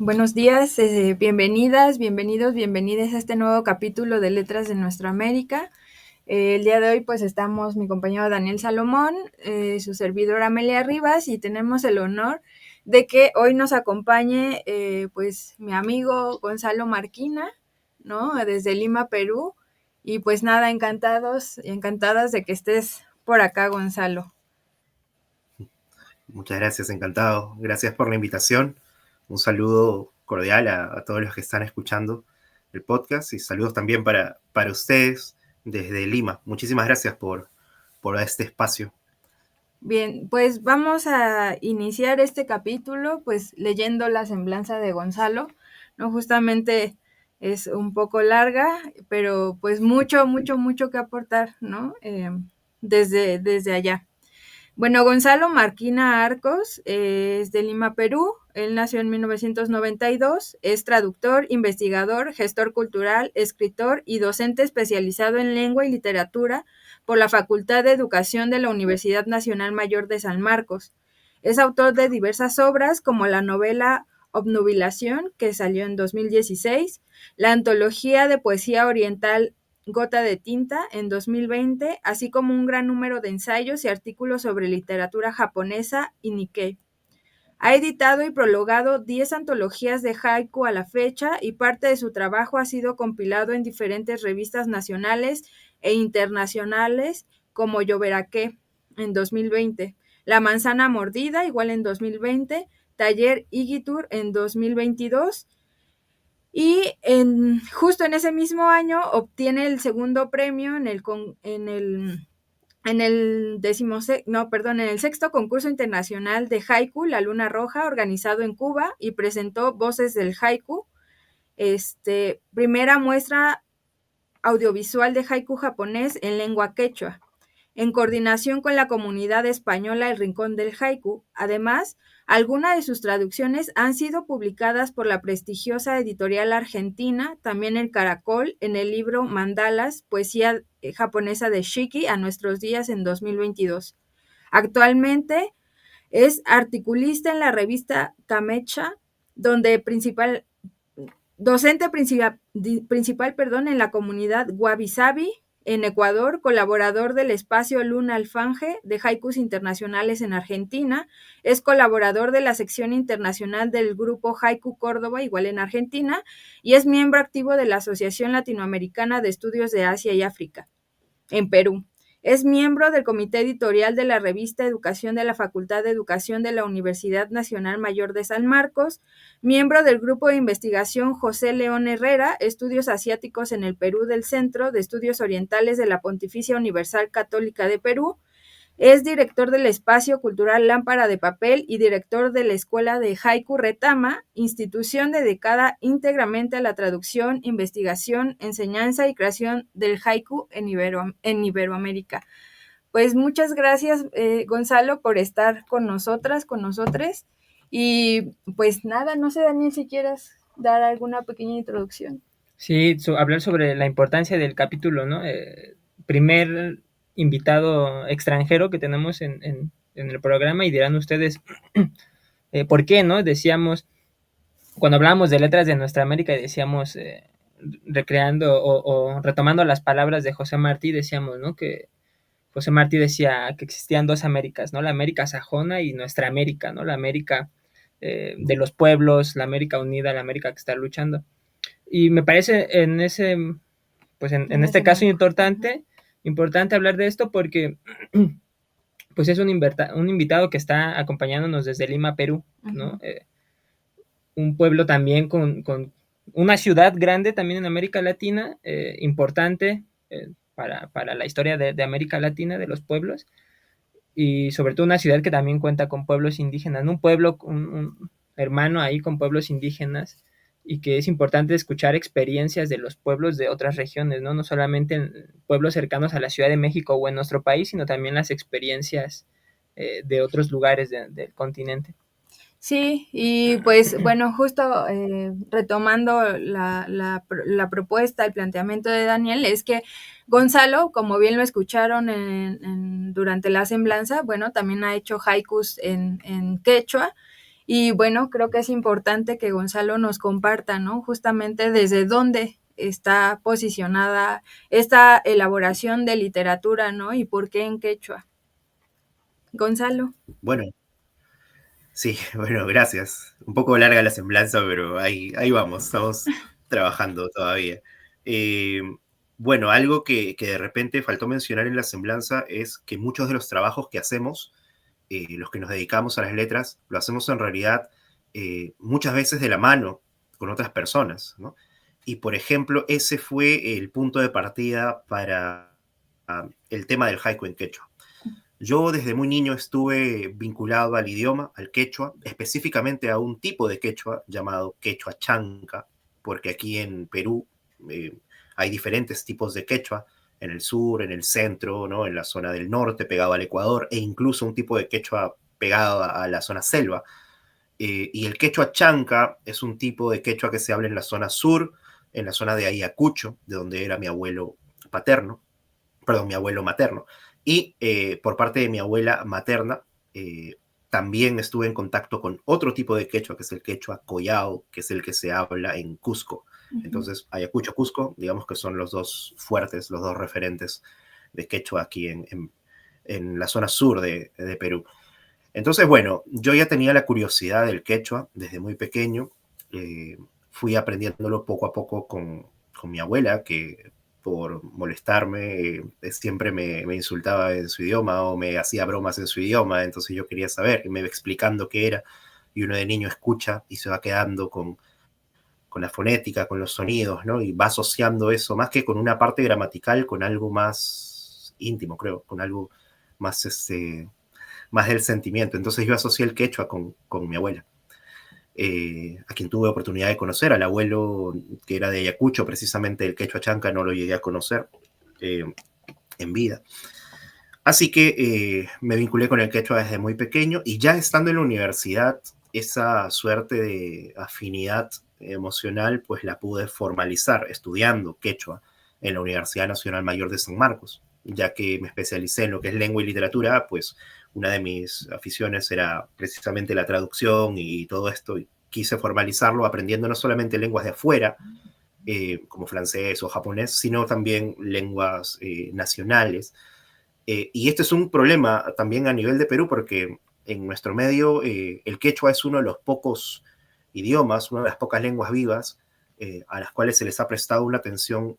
Buenos días, bienvenidas, bienvenidos, bienvenidas a este nuevo capítulo de Letras de Nuestra América. El día de hoy pues estamos mi compañero Daniel Salomón, su servidora Amelia Rivas, y tenemos el honor de que hoy nos acompañe pues mi amigo Gonzalo Marquina, ¿no? Desde Lima, Perú. Y pues nada, encantados y encantadas de que estés por acá, Gonzalo. Muchas gracias, encantado. Gracias por la invitación. Un saludo cordial a todos los que están escuchando el podcast y saludos también para ustedes desde Lima. Muchísimas gracias por este espacio. Bien, pues vamos a iniciar este capítulo pues leyendo la semblanza de Gonzalo, ¿no? Justamente es un poco larga, pero pues mucho que aportar, ¿no? Desde allá. Bueno, Gonzalo Marquina Arcos es de Lima, Perú. Él nació en 1992, es traductor, investigador, gestor cultural, escritor y docente especializado en lengua y literatura por la Facultad de Educación de la Universidad Nacional Mayor de San Marcos. Es autor de diversas obras como la novela Obnubilación, que salió en 2016, la antología de poesía oriental Gota de Tinta en 2020, así como un gran número de ensayos y artículos sobre literatura japonesa y Nikkei. Ha editado y prologado 10 antologías de haiku a la fecha y parte de su trabajo ha sido compilado en diferentes revistas nacionales e internacionales como Yoberake en 2020, La Manzana Mordida igual en 2020, Taller Igitur en 2022 y justo en ese mismo año obtiene el segundo premio en el sexto concurso internacional de haiku, La Luna Roja, organizado en Cuba, y presentó Voces del Haiku, primera muestra audiovisual de haiku japonés en lengua quechua, en coordinación con la comunidad española El Rincón del Haiku. Además, algunas de sus traducciones han sido publicadas por la prestigiosa editorial argentina, también El Caracol, en el libro Mandalas, poesía japonesa de Shiki a nuestros días en 2022. Actualmente es articulista en la revista Kamecha, donde docente principal, en la comunidad Wabi Sabi, en Ecuador, colaborador del espacio Luna Alfanje de Haikus Internacionales en Argentina, es colaborador de la sección internacional del grupo Haiku Córdoba, igual en Argentina, y es miembro activo de la Asociación Latinoamericana de Estudios de Asia y África, en Perú. Es miembro del comité editorial de la revista Educación de la Facultad de Educación de la Universidad Nacional Mayor de San Marcos, miembro del grupo de investigación José León Herrera, Estudios Asiáticos en el Perú del Centro de Estudios Orientales de la Pontificia Universal Católica de Perú. Es director del espacio cultural Lámpara de Papel y director de la Escuela de Haiku Retama, institución dedicada íntegramente a la traducción, investigación, enseñanza y creación del haiku en Iberoamérica. Pues muchas gracias, Gonzalo, por estar con nosotras, con nosotres. Y pues nada, no sé, Daniel, si quieras dar alguna pequeña introducción. Sí, hablar sobre la importancia del capítulo, ¿no? Primer invitado extranjero que tenemos en el programa y dirán ustedes, ¿por qué, no? Decíamos, cuando hablábamos de letras de nuestra América, decíamos, recreando o retomando las palabras de José Martí, decíamos, ¿no? Que José Martí decía que existían dos Américas, ¿no? La América sajona y nuestra América, ¿no? La América de los pueblos, la América unida, la América que está luchando. Y me parece en ese, pues en este caso importante hablar de esto porque pues es un invitado que está acompañándonos desde Lima, Perú, ¿no? Un pueblo también con una ciudad grande también en América Latina, importante para la historia de América Latina, de los pueblos, y sobre todo una ciudad que también cuenta con pueblos indígenas, ¿no? Un pueblo, un hermano ahí con pueblos indígenas, y que es importante escuchar experiencias de los pueblos de otras regiones, ¿no? No solamente en pueblos cercanos a la Ciudad de México o en nuestro país, sino también las experiencias de otros lugares del continente. Sí, y pues bueno, justo retomando la propuesta, el planteamiento de Daniel, es que Gonzalo, como bien lo escucharon durante la semblanza, bueno, también ha hecho haikus en quechua, Y bueno, creo que es importante que Gonzalo nos comparta, ¿no? Justamente desde dónde está posicionada esta elaboración de literatura, ¿no? Y por qué en quechua. Gonzalo. Bueno, sí, bueno, gracias. Un poco larga la semblanza, pero ahí vamos, estamos trabajando todavía. Eh, bueno, algo que de repente faltó mencionar en la semblanza es que muchos de los trabajos que hacemos, los que nos dedicamos a las letras, lo hacemos en realidad muchas veces de la mano con otras personas, ¿no? Y por ejemplo, ese fue el punto de partida para el tema del haiku en quechua. Yo desde muy niño estuve vinculado al idioma, al quechua, específicamente a un tipo de quechua llamado quechua chanca, porque aquí en Perú hay diferentes tipos de quechua, en el sur, en el centro, ¿no? En la zona del norte, pegado al Ecuador, e incluso un tipo de quechua pegado a la zona selva. Y el quechua chanca es un tipo de quechua que se habla en la zona sur, en la zona de Ayacucho, de donde era mi abuelo paterno, perdón, mi abuelo materno. Y por parte de mi abuela materna, también estuve en contacto con otro tipo de quechua, que es el quechua collao, que es el que se habla en Cusco. Entonces, Ayacucho, Cusco, digamos que son los dos fuertes, los dos referentes de quechua aquí en la zona sur de Perú. Entonces, bueno, yo ya tenía la curiosidad del quechua desde muy pequeño. Fui aprendiéndolo poco a poco con mi abuela, que por molestarme siempre me insultaba en su idioma o me hacía bromas en su idioma, entonces yo quería saber y me iba explicando qué era, y uno de niño escucha y se va quedando con la fonética, con los sonidos, ¿no? Y va asociando eso, más que con una parte gramatical, con algo más íntimo, creo, con algo más, más del sentimiento. Entonces yo asocié el quechua con mi abuela. A quien tuve oportunidad de conocer, al abuelo que era de Ayacucho, precisamente el quechua chanca no lo llegué a conocer en vida. Así que me vinculé con el quechua desde muy pequeño y ya estando en la universidad, esa suerte de afinidad emocional pues la pude formalizar estudiando quechua en la Universidad Nacional Mayor de San Marcos, ya que me especialicé en lo que es lengua y literatura, pues una de mis aficiones era precisamente la traducción y todo esto, y quise formalizarlo aprendiendo no solamente lenguas de afuera, como francés o japonés, sino también lenguas nacionales. Y este es un problema también a nivel de Perú, porque en nuestro medio el quechua es uno de los pocos idiomas, una de las pocas lenguas vivas a las cuales se les ha prestado una atención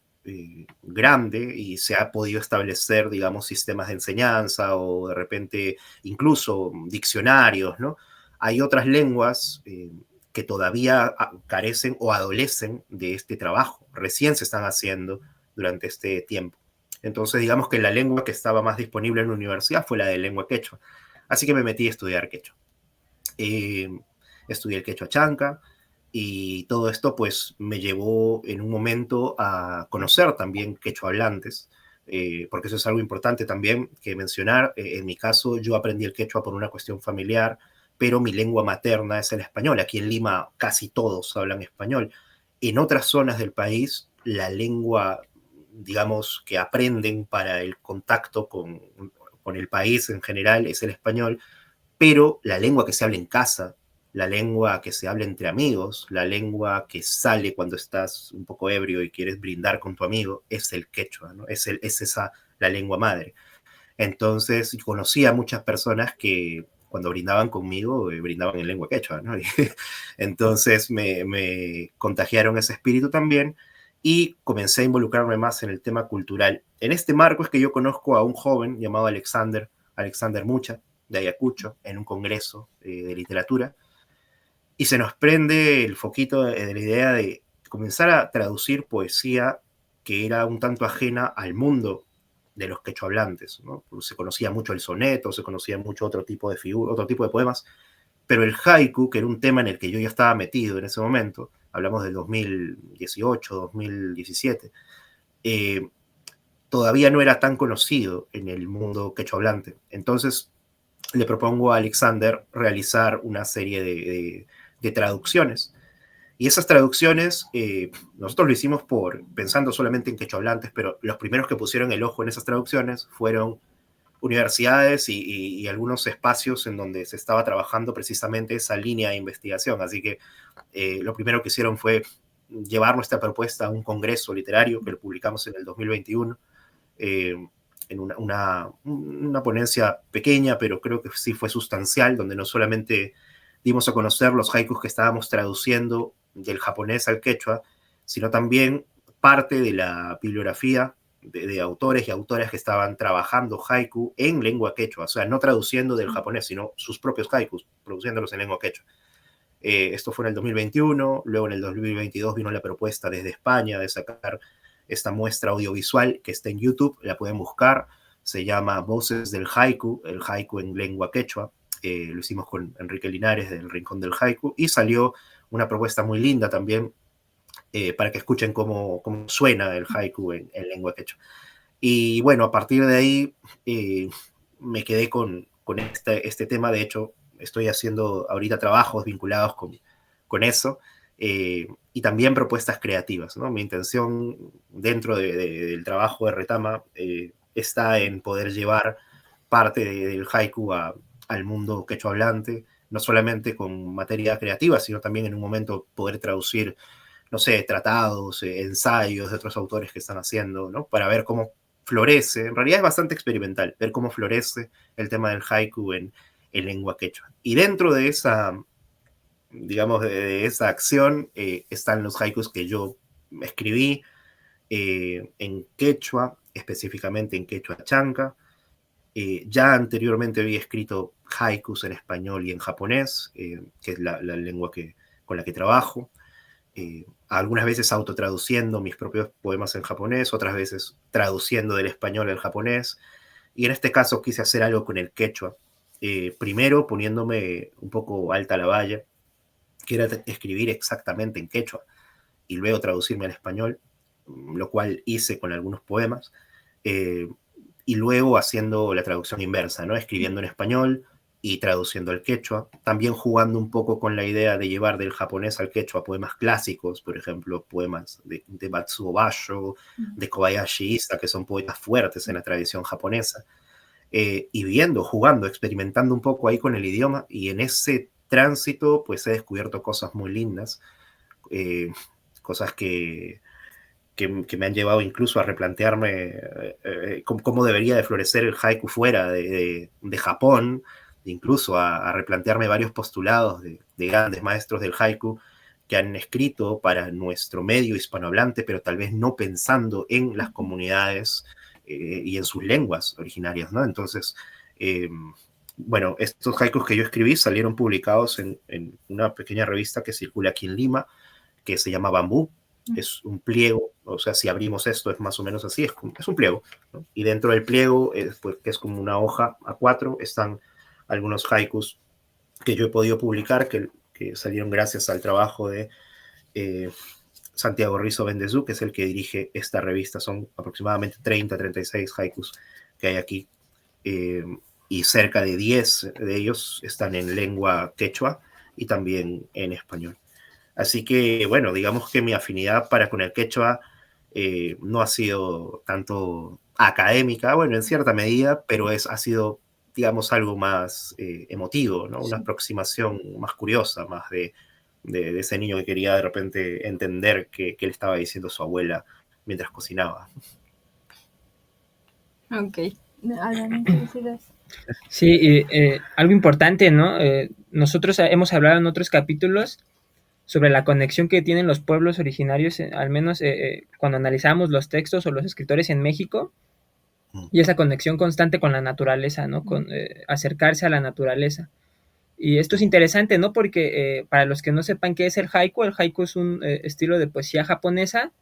grande y se ha podido establecer, digamos, sistemas de enseñanza o de repente incluso diccionarios, ¿no? Hay otras lenguas que todavía carecen o adolecen de este trabajo, recién se están haciendo durante este tiempo. Entonces, digamos que la lengua que estaba más disponible en la universidad fue la de lengua quechua. Así que me metí a estudiar quechua. Estudié el quechua chanca y todo esto pues me llevó en un momento a conocer también quechua hablantes, porque eso es algo importante también que mencionar. En mi caso yo aprendí el quechua por una cuestión familiar, pero mi lengua materna es el español. Aquí en Lima casi todos hablan español. En otras zonas del país la lengua, digamos, que aprenden para el contacto con el país en general es el español, pero la lengua que se habla en casa, la lengua que se habla entre amigos, la lengua que sale cuando estás un poco ebrio y quieres brindar con tu amigo, es el quechua, ¿no? Es esa la lengua madre. Entonces conocí a muchas personas que cuando brindaban conmigo, brindaban en lengua quechua, ¿no? Entonces me contagiaron ese espíritu también y comencé a involucrarme más en el tema cultural. En este marco es que yo conozco a un joven llamado Alexander Mucha, de Ayacucho, en un congreso de literatura, y se nos prende el foquito de la idea de comenzar a traducir poesía que era un tanto ajena al mundo de los quechohablantes, ¿no? Se conocía mucho el soneto, se conocía mucho otro tipo de figuras, otro tipo de poemas, pero el haiku, que era un tema en el que yo ya estaba metido en ese momento, hablamos del 2018, 2017, todavía no era tan conocido en el mundo quechohablante. Entonces le propongo a Alexander realizar una serie de traducciones. Y esas traducciones, nosotros lo hicimos pensando solamente en quechohablantes, pero los primeros que pusieron el ojo en esas traducciones fueron universidades y algunos espacios en donde se estaba trabajando precisamente esa línea de investigación. Así que lo primero que hicieron fue llevar nuestra propuesta a un congreso literario que lo publicamos en el 2021, en una ponencia pequeña, pero creo que sí fue sustancial, donde no solamente dimos a conocer los haikus que estábamos traduciendo del japonés al quechua, sino también parte de la bibliografía de autores y autoras que estaban trabajando haiku en lengua quechua, o sea, no traduciendo del japonés, sino sus propios haikus, produciéndolos en lengua quechua. Esto fue en el 2021, luego en el 2022 vino la propuesta desde España de sacar esta muestra audiovisual que está en YouTube, la pueden buscar, se llama Voces del Haiku, el haiku en lengua quechua, lo hicimos con Enrique Linares del Rincón del Haiku, y salió una propuesta muy linda también para que escuchen cómo suena el haiku en lengua quechua. Y bueno, a partir de ahí me quedé con este tema. De hecho, estoy haciendo ahorita trabajos vinculados con eso, y también propuestas creativas, ¿no? Mi intención dentro del trabajo de Retama está en poder llevar parte del haiku al mundo quechua hablante, no solamente con materia creativa, sino también en un momento poder traducir, no sé, tratados, ensayos de otros autores que están haciendo, ¿no? Para ver cómo florece. En realidad es bastante experimental ver cómo florece el tema del haiku en lengua quechua. Y dentro de esa, digamos, de esa acción están los haikus que yo escribí en quechua, específicamente en quechua chanca. Ya anteriormente había escrito haikus en español y en japonés, que es la lengua con la que trabajo. Algunas veces autotraduciendo mis propios poemas en japonés, otras veces traduciendo del español al japonés, y en este caso quise hacer algo con el quechua, primero poniéndome un poco alta la valla, que era escribir exactamente en quechua, y luego traducirme al español, lo cual hice con algunos poemas, y luego haciendo la traducción inversa, ¿no? Escribiendo en español y traduciendo al quechua, también jugando un poco con la idea de llevar del japonés al quechua poemas clásicos, por ejemplo, poemas de Matsuo Basho, de Kobayashi Issa, que son poetas fuertes en la tradición japonesa, y jugando, experimentando un poco ahí con el idioma, y en ese tránsito pues he descubierto cosas muy lindas, cosas que me han llevado incluso a replantearme cómo debería de florecer el haiku fuera de Japón, incluso a replantearme varios postulados de grandes maestros del haiku que han escrito para nuestro medio hispanohablante, pero tal vez no pensando en las comunidades y en sus lenguas originarias, ¿no? Entonces, bueno, estos haikus que yo escribí salieron publicados en una pequeña revista que circula aquí en Lima, que se llama Bambú. Es un pliego, o sea, si abrimos esto es más o menos así, es un pliego, ¿no? Y dentro del pliego, pues, que es como una hoja A4, están algunos haikus que yo he podido publicar, que salieron gracias al trabajo de Santiago Rizo Bendezú, que es el que dirige esta revista. Son aproximadamente 36 haikus que hay aquí, y cerca de 10 de ellos están en lengua quechua y también en español. Así que, bueno, digamos que mi afinidad para con el quechua no ha sido tanto académica, bueno, en cierta medida, pero ha sido, digamos, algo más emotivo, ¿no? Una aproximación más curiosa, más de ese niño que quería de repente entender qué le estaba diciendo su abuela mientras cocinaba. Ok. Alan, ¿qué decides? Sí, algo importante, ¿no? Nosotros hemos hablado en otros capítulos sobre la conexión que tienen los pueblos originarios, al menos cuando analizamos los textos o los escritores en México, y esa conexión constante con la naturaleza, ¿no? Con acercarse a la naturaleza. Y esto es interesante, ¿no? Porque para los que no sepan qué es el haiku es un estilo de poesía japonesa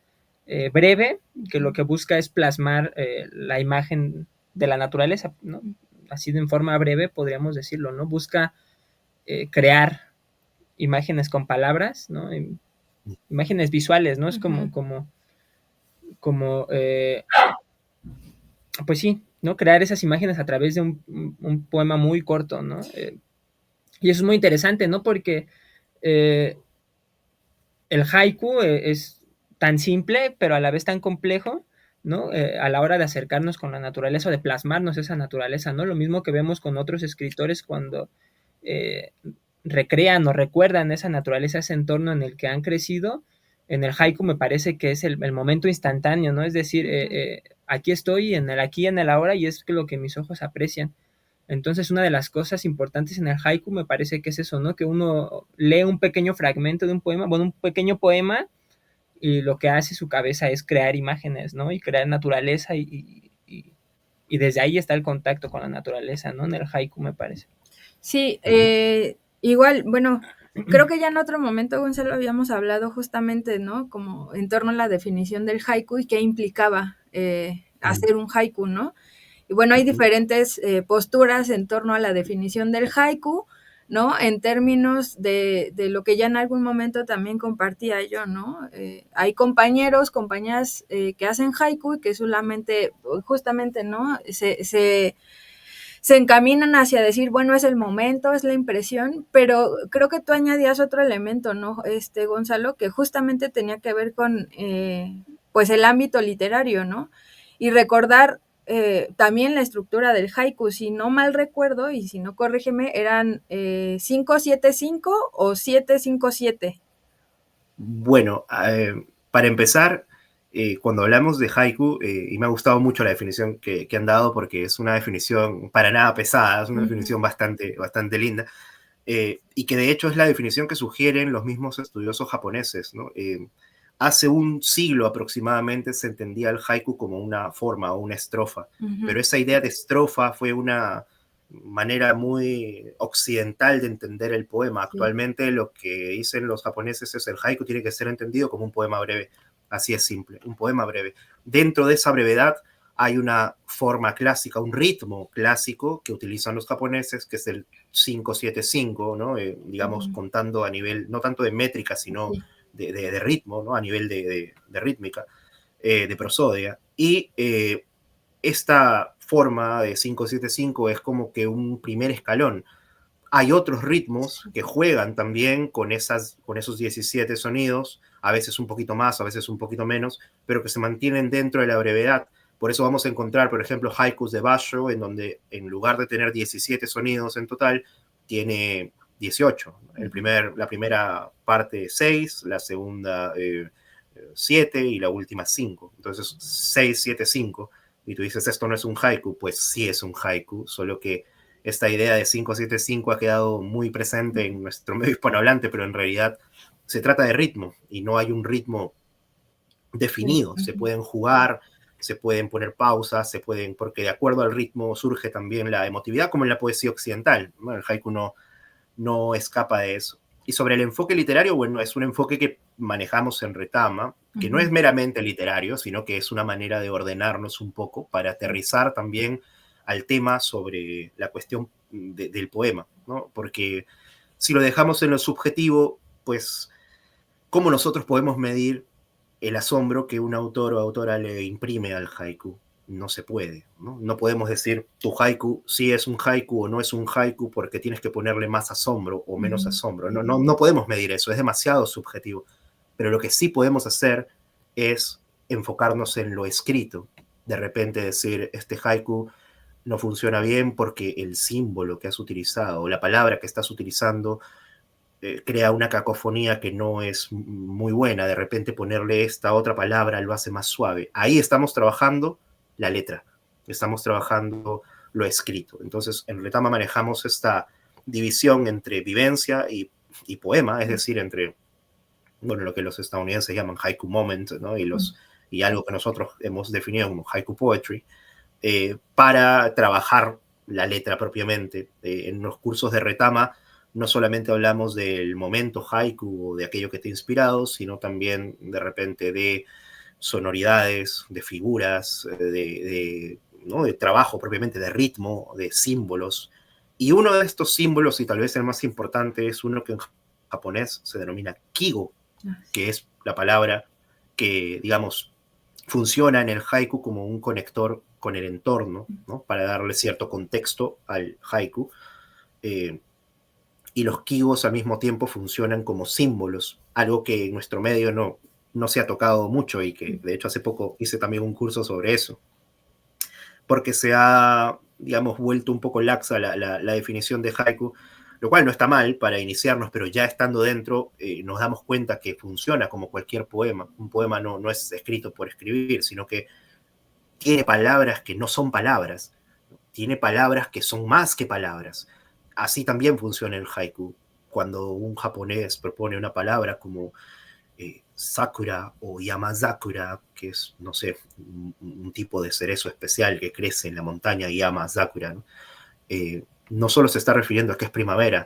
breve, que lo que busca es plasmar la imagen de la naturaleza, ¿no? Así de en forma breve podríamos decirlo, ¿no? Busca crear imágenes con palabras, ¿no? Imágenes visuales, ¿no? Es como pues sí, ¿no? Crear esas imágenes a través de un poema muy corto, ¿no? Y eso es muy interesante, ¿no? Porque el haiku es tan simple, pero a la vez tan complejo, ¿no? A la hora de acercarnos con la naturaleza o de plasmarnos esa naturaleza, ¿no? Lo mismo que vemos con otros escritores cuando recrean o recuerdan esa naturaleza, ese entorno en el que han crecido. En el haiku me parece que es el momento instantáneo, ¿no? Es decir, aquí estoy, en el aquí, en el ahora, y es lo que mis ojos aprecian. Entonces, una de las cosas importantes en el haiku me parece que es eso, ¿no? Que uno lee un pequeño fragmento de un poema, bueno, un pequeño poema, y lo que hace su cabeza es crear imágenes, ¿no? Y crear naturaleza y desde ahí está el contacto con la naturaleza, ¿no? En el haiku, me parece. Sí, igual, bueno, creo que ya en otro momento, Gonzalo, habíamos hablado justamente, ¿no? Como en torno a la definición del haiku y qué implicaba hacer un haiku, ¿no? Y bueno, hay diferentes posturas en torno a la definición del haiku, ¿no? En términos de lo que ya en algún momento también compartía yo, ¿no? Hay compañeros, compañeras que hacen haiku y que solamente, justamente, ¿no? Se encaminan hacia decir, bueno, es el momento, es la impresión, pero creo que tú añadías otro elemento, ¿no? Gonzalo, que justamente tenía que ver con, pues, el ámbito literario, ¿no? Y recordar también la estructura del haiku, si no mal recuerdo, y si no corrígeme, eran 5-7-5 o 7-5-7. Bueno, para empezar, cuando hablamos de haiku, y me ha gustado mucho la definición que han dado porque es una definición para nada pesada, es una definición bastante linda, y que de hecho es la definición que sugieren los mismos estudiosos japoneses, ¿no? Hace un siglo aproximadamente se entendía el haiku como una forma o una estrofa, pero esa idea de estrofa fue una manera muy occidental de entender el poema. Actualmente lo que dicen los japoneses es el haiku tiene que ser entendido como un poema breve, así es simple, un poema breve. Dentro de esa brevedad hay una forma clásica, un ritmo clásico que utilizan los japoneses, que es el 5-7-5, ¿no? Digamos, contando a nivel, no tanto de métrica, sino de ritmo, ¿no? A nivel de rítmica, de prosodia. Y esta forma de 5-7-5 es como que un primer escalón. Hay otros ritmos que juegan también con esos 17 sonidos, a veces un poquito más, a veces un poquito menos, pero que se mantienen dentro de la brevedad. Por eso vamos a encontrar, por ejemplo, haikus de Basho, en donde en lugar de tener 17 sonidos en total, tiene 18. La primera parte 6, la segunda 7 y la última 5. Entonces 6-7-5. Y tú dices, esto no es un haiku, pues sí es un haiku, solo que esta idea de 5-7-5 ha quedado muy presente en nuestro medio hispanohablante, pero en realidad se trata de ritmo y no hay un ritmo definido. Se pueden jugar, se pueden poner pausas, porque de acuerdo al ritmo surge también la emotividad, como en la poesía occidental. Bueno, el haiku no escapa de eso. Y sobre el enfoque literario, bueno, es un enfoque que manejamos en Retama, que no es meramente literario, sino que es una manera de ordenarnos un poco para aterrizar también al tema sobre la cuestión del poema, ¿no? Porque si lo dejamos en lo subjetivo, pues, ¿cómo nosotros podemos medir el asombro que un autor o autora le imprime al haiku? No se puede, ¿no? No podemos decir tu haiku sí es un haiku o no es un haiku porque tienes que ponerle más asombro o menos asombro. No podemos medir eso, es demasiado subjetivo. Pero lo que sí podemos hacer es enfocarnos en lo escrito. De repente decir, este haiku no funciona bien porque el símbolo que has utilizado o la palabra que estás utilizando crea una cacofonía que no es muy buena. De repente ponerle esta otra palabra lo hace más suave. Ahí estamos trabajando la letra, estamos trabajando lo escrito. Entonces, en Retama manejamos esta división entre vivencia y poema, es decir, entre lo que los estadounidenses llaman haiku moment, ¿no? y algo que nosotros hemos definido como haiku poetry, para trabajar la letra propiamente. En los cursos de Retama no solamente hablamos del momento haiku o de aquello que te ha inspirado, sino también de repente de sonoridades, de figuras, ¿no? de trabajo propiamente, de ritmo, de símbolos. Y uno de estos símbolos, y tal vez el más importante, es uno que en japonés se denomina kigo, que es la palabra que, digamos, funciona en el haiku como un conector con el entorno, ¿no? Para darle cierto contexto al haiku. Y los kigos al mismo tiempo funcionan como símbolos, algo que en nuestro medio no se ha tocado mucho y que de hecho hace poco hice también un curso sobre eso, porque se ha, digamos, vuelto un poco laxa la definición de haiku, lo cual no está mal para iniciarnos, pero ya estando dentro nos damos cuenta que funciona como cualquier poema. Un poema no es escrito por escribir, sino que tiene palabras que no son palabras, tiene palabras que son más que palabras. Así también funciona el haiku. Cuando un japonés propone una palabra como sakura o yamazakura, que es, no sé, un tipo de cerezo especial que crece en la montaña Yamazakura, ¿no? No solo se está refiriendo a que es primavera,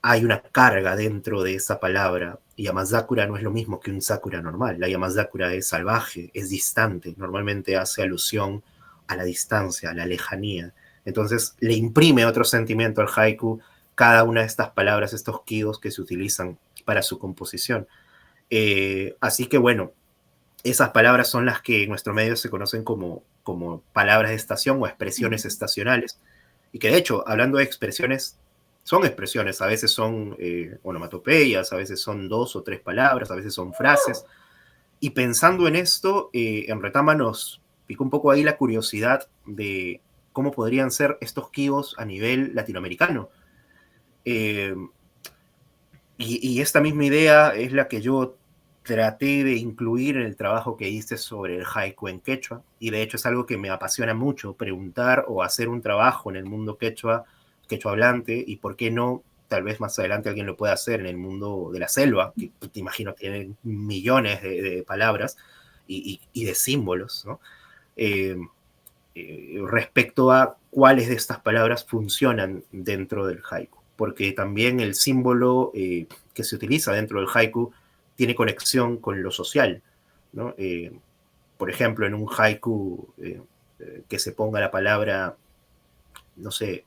hay una carga dentro de esa palabra. Yamazakura no es lo mismo que un sakura normal. La Yamazakura es salvaje, es distante, normalmente hace alusión a la distancia, a la lejanía. Entonces le imprime otro sentimiento al haiku cada una de estas palabras, estos kiyos que se utilizan para su composición. Así que bueno, esas palabras son las que en nuestro medio se conocen como palabras de estación o expresiones estacionales. Y que de hecho, hablando de expresiones, son expresiones, a veces son onomatopeyas, a veces son 2 o 3 palabras, a veces son frases. Y pensando en esto, en Retama nos picó un poco ahí la curiosidad de cómo podrían ser estos kibos a nivel latinoamericano. Eh, y esta misma idea es la que yo traté de incluir en el trabajo que hice sobre el haiku en quechua, y de hecho es algo que me apasiona mucho, preguntar o hacer un trabajo en el mundo quechua, quechua hablante, y por qué no, tal vez más adelante alguien lo pueda hacer en el mundo de la selva, que te imagino tiene millones de palabras y de símbolos, ¿no? Eh, respecto a cuáles de estas palabras funcionan dentro del haiku, porque también el símbolo que se utiliza dentro del haiku tiene conexión con lo social, ¿no? Por ejemplo, en un haiku que se ponga la palabra, no sé,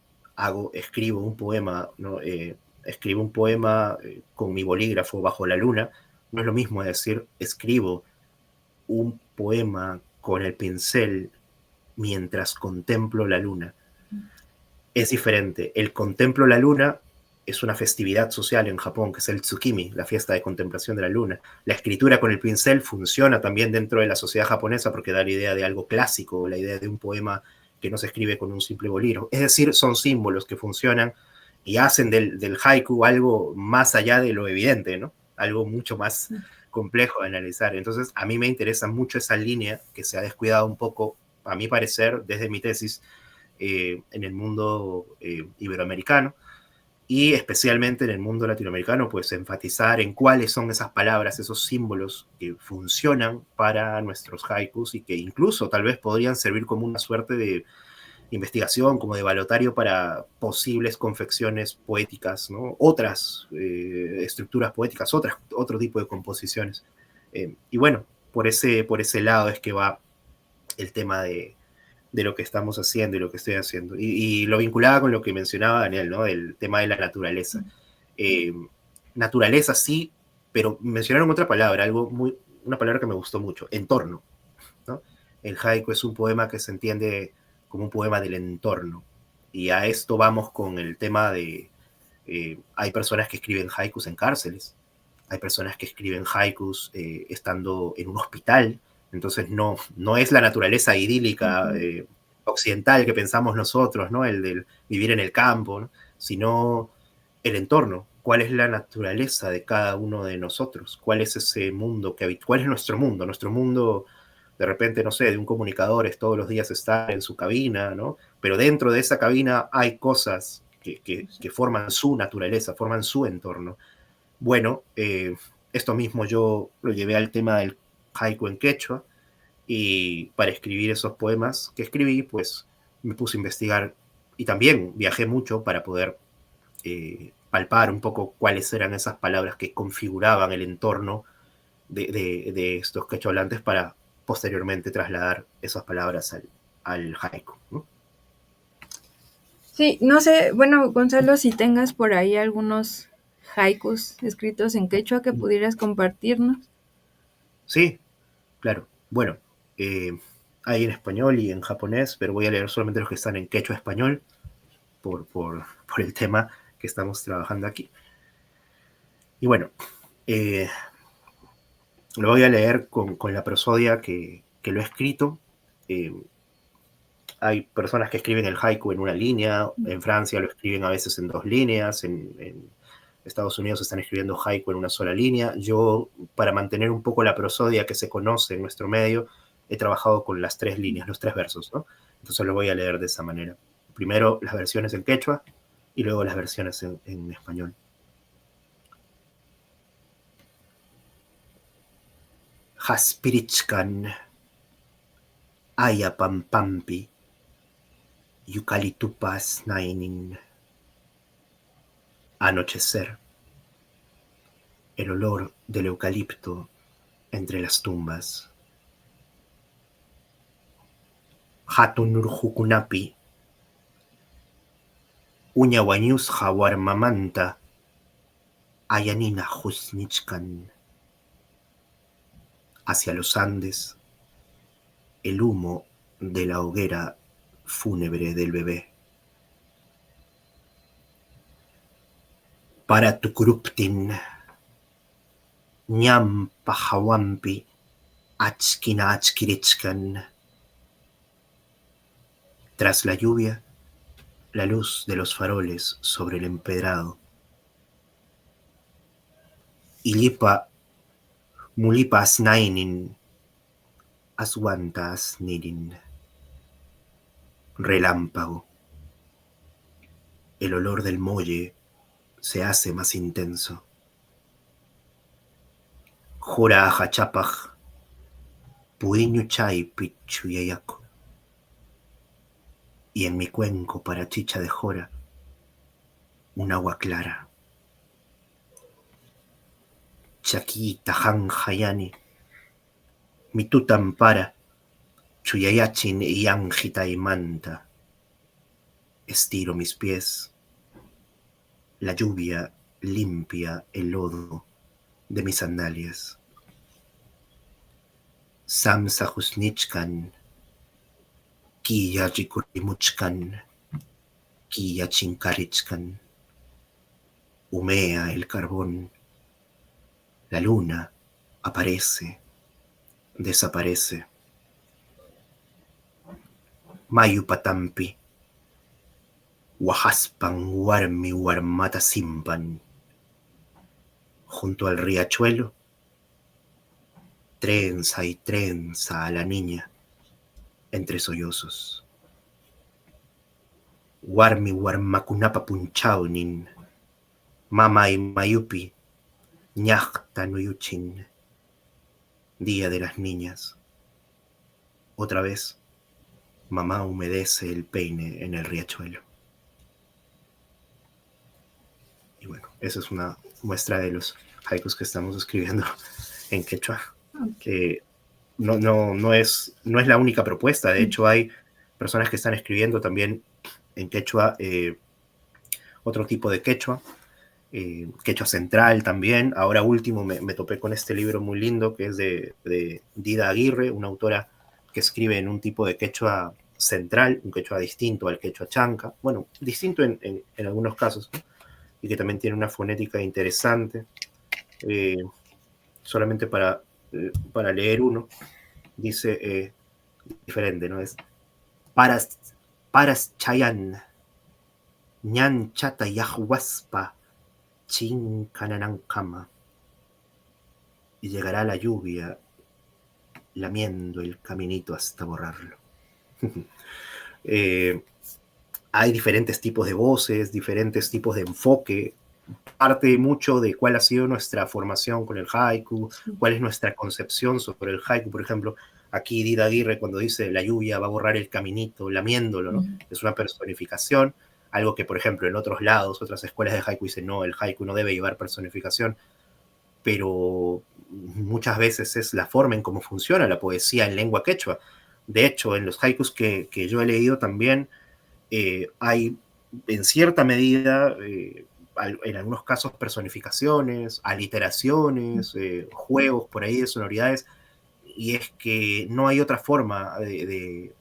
escribo un poema, ¿no? Escribo un poema con mi bolígrafo bajo la luna, no es lo mismo decir escribo un poema con el pincel mientras contemplo la luna. Es diferente. El contemplo la luna es una festividad social en Japón, que es el Tsukimi, la fiesta de contemplación de la luna. La escritura con el pincel funciona también dentro de la sociedad japonesa porque da la idea de algo clásico, la idea de un poema que no se escribe con un simple bolígrafo. Es decir, son símbolos que funcionan y hacen del haiku algo más allá de lo evidente, ¿no? Algo mucho más complejo de analizar. Entonces, a mí me interesa mucho esa línea que se ha descuidado un poco, a mi parecer, desde mi tesis, en el mundo iberoamericano y especialmente en el mundo latinoamericano, pues enfatizar en cuáles son esas palabras, esos símbolos que funcionan para nuestros haikus y que incluso tal vez podrían servir como una suerte de investigación, como de balotario para posibles confecciones poéticas, ¿no? Otras estructuras poéticas, otro tipo de composiciones. Y bueno, por ese lado es que va el tema de lo que estamos haciendo y lo que estoy haciendo. Y lo vinculaba con lo que mencionaba Daniel, ¿no? El tema de la naturaleza. Naturaleza sí, pero mencionaron otra palabra, una palabra que me gustó mucho, entorno, ¿no? El haiku es un poema que se entiende como un poema del entorno. Y a esto vamos con el tema de, hay personas que escriben haikus en cárceles, hay personas que escriben haikus estando en un hospital, entonces no es la naturaleza idílica occidental que pensamos nosotros, ¿no? El del vivir en el campo, ¿no? Sino el entorno. ¿Cuál es la naturaleza de cada uno de nosotros? ¿Cuál es ese mundo que habita? ¿Cuál es nuestro mundo? Nuestro mundo, de repente, no sé, de un comunicador es todos los días estar en su cabina, ¿no? Pero dentro de esa cabina hay cosas que forman su naturaleza, forman su entorno. Bueno, esto mismo yo lo llevé al tema del haiku en quechua y para escribir esos poemas que escribí, pues me puse a investigar y también viajé mucho para poder palpar un poco cuáles eran esas palabras que configuraban el entorno de estos quechohablantes para posteriormente trasladar esas palabras al haiku, ¿no? Sí, no sé, bueno, Gonzalo, si tengas por ahí algunos haikus escritos en quechua que pudieras compartirnos. Sí, claro. Bueno, hay en español y en japonés, pero voy a leer solamente los que están en quechua español por el tema que estamos trabajando aquí. Y bueno, Lo voy a leer con la prosodia que lo he escrito. Hay personas que escriben el haiku en una línea, en Francia lo escriben a veces en 2 líneas, en Estados Unidos están escribiendo haiku en una sola línea. Yo, para mantener un poco la prosodia que se conoce en nuestro medio, he trabajado con las 3 líneas, los 3 versos, ¿no? Entonces lo voy a leer de esa manera. Primero las versiones en quechua y luego las versiones en español. Jaspirichkan, Ayapampampi, Yucalitupas Nainin. Anochecer. El olor del eucalipto entre las tumbas. Hatunurjukunapi. Uñawañusja warmamanta. Ayanina Jusnichkan. Hacia los Andes, el humo de la hoguera fúnebre del bebé. Para Tukuruptin, Ñam Pajawampi, Achkina Achkirichkan. Tras la lluvia, la luz de los faroles sobre el empedrado. Ilipa Mulipa Asnainin, Aswanta Asnirin. Relámpago. El olor del molle se hace más intenso. Jura Hachapaj, Puiñu Chay Pichuyayaco. Y en mi cuenco para chicha de jora, un agua clara. Chaquita Hanjayani, Mitutampara, Chuyayachin y Anjita y Manta. Estiro mis pies. La lluvia limpia el lodo de mis sandalias. Samsa Jusnichkan, Kiya Chikurimuchkan, Kiya Chinkarichkan. Humea el carbón. La luna aparece, desaparece. Mayupatampi, Wahaspan Warmi Warmata Simpan. Junto al riachuelo, trenza y trenza a la niña entre sollozos. Warmi Warmakunapa Punchaunin, Mama y Mayupi, Ñajta Nuyuchin. Día de las niñas. Otra vez, mamá humedece el peine en el riachuelo. Y bueno, esa es una muestra de los haikus que estamos escribiendo en quechua. Que no es la única propuesta. De hecho, hay personas que están escribiendo también en quechua, otro tipo de quechua. Quechua central también. Ahora último me topé con este libro muy lindo que es de Dida Aguirre, una autora que escribe en un tipo de quechua central, un quechua distinto al quechua chanca, bueno, distinto en algunos casos, ¿no? Y que también tiene una fonética interesante. Solamente para leer uno, dice diferente, ¿no? Es Paras Chayan, Ñan Chata Yahuaspa, Chincananancama. Y llegará la lluvia lamiendo el caminito hasta borrarlo. Hay diferentes tipos de voces, diferentes tipos de enfoque. Parte mucho de cuál ha sido nuestra formación con el haiku, cuál es nuestra concepción sobre el haiku. Por ejemplo, aquí Dida Aguirre cuando dice la lluvia va a borrar el caminito, lamiéndolo, ¿no? Es una personificación. Algo que, por ejemplo, en otros lados, otras escuelas de haiku dicen, no, el haiku no debe llevar personificación, pero muchas veces es la forma en cómo funciona la poesía en lengua quechua. De hecho, en los haikus que yo he leído también hay, en cierta medida, en algunos casos, personificaciones, aliteraciones, juegos por ahí de sonoridades, y es que no hay otra forma de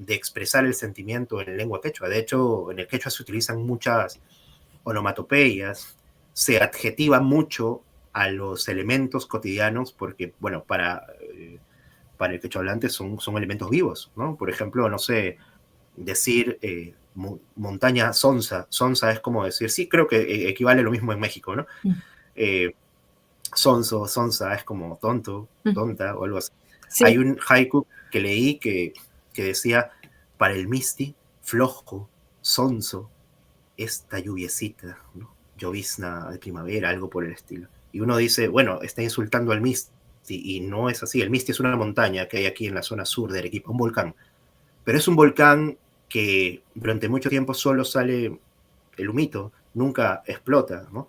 expresar el sentimiento en lengua quechua. De hecho, en el quechua se utilizan muchas onomatopeyas, se adjetiva mucho a los elementos cotidianos, porque, bueno, para el quechua hablante son elementos vivos, ¿no? Por ejemplo, no sé, decir montaña sonsa. Sonsa es como decir, sí, creo que equivale lo mismo en México, ¿no? Eh, sonso, sonsa es como tonto, tonta o algo así. Sí. Hay un haiku que leí que decía, para el misti, flojo, sonso, esta lluviecita, ¿no? Llovizna de primavera, algo por el estilo. Y uno dice, bueno, está insultando al misti, y no es así. El misti es una montaña que hay aquí en la zona sur de Arequipa, un volcán. Pero es un volcán que durante mucho tiempo solo sale el humito, nunca explota, ¿no?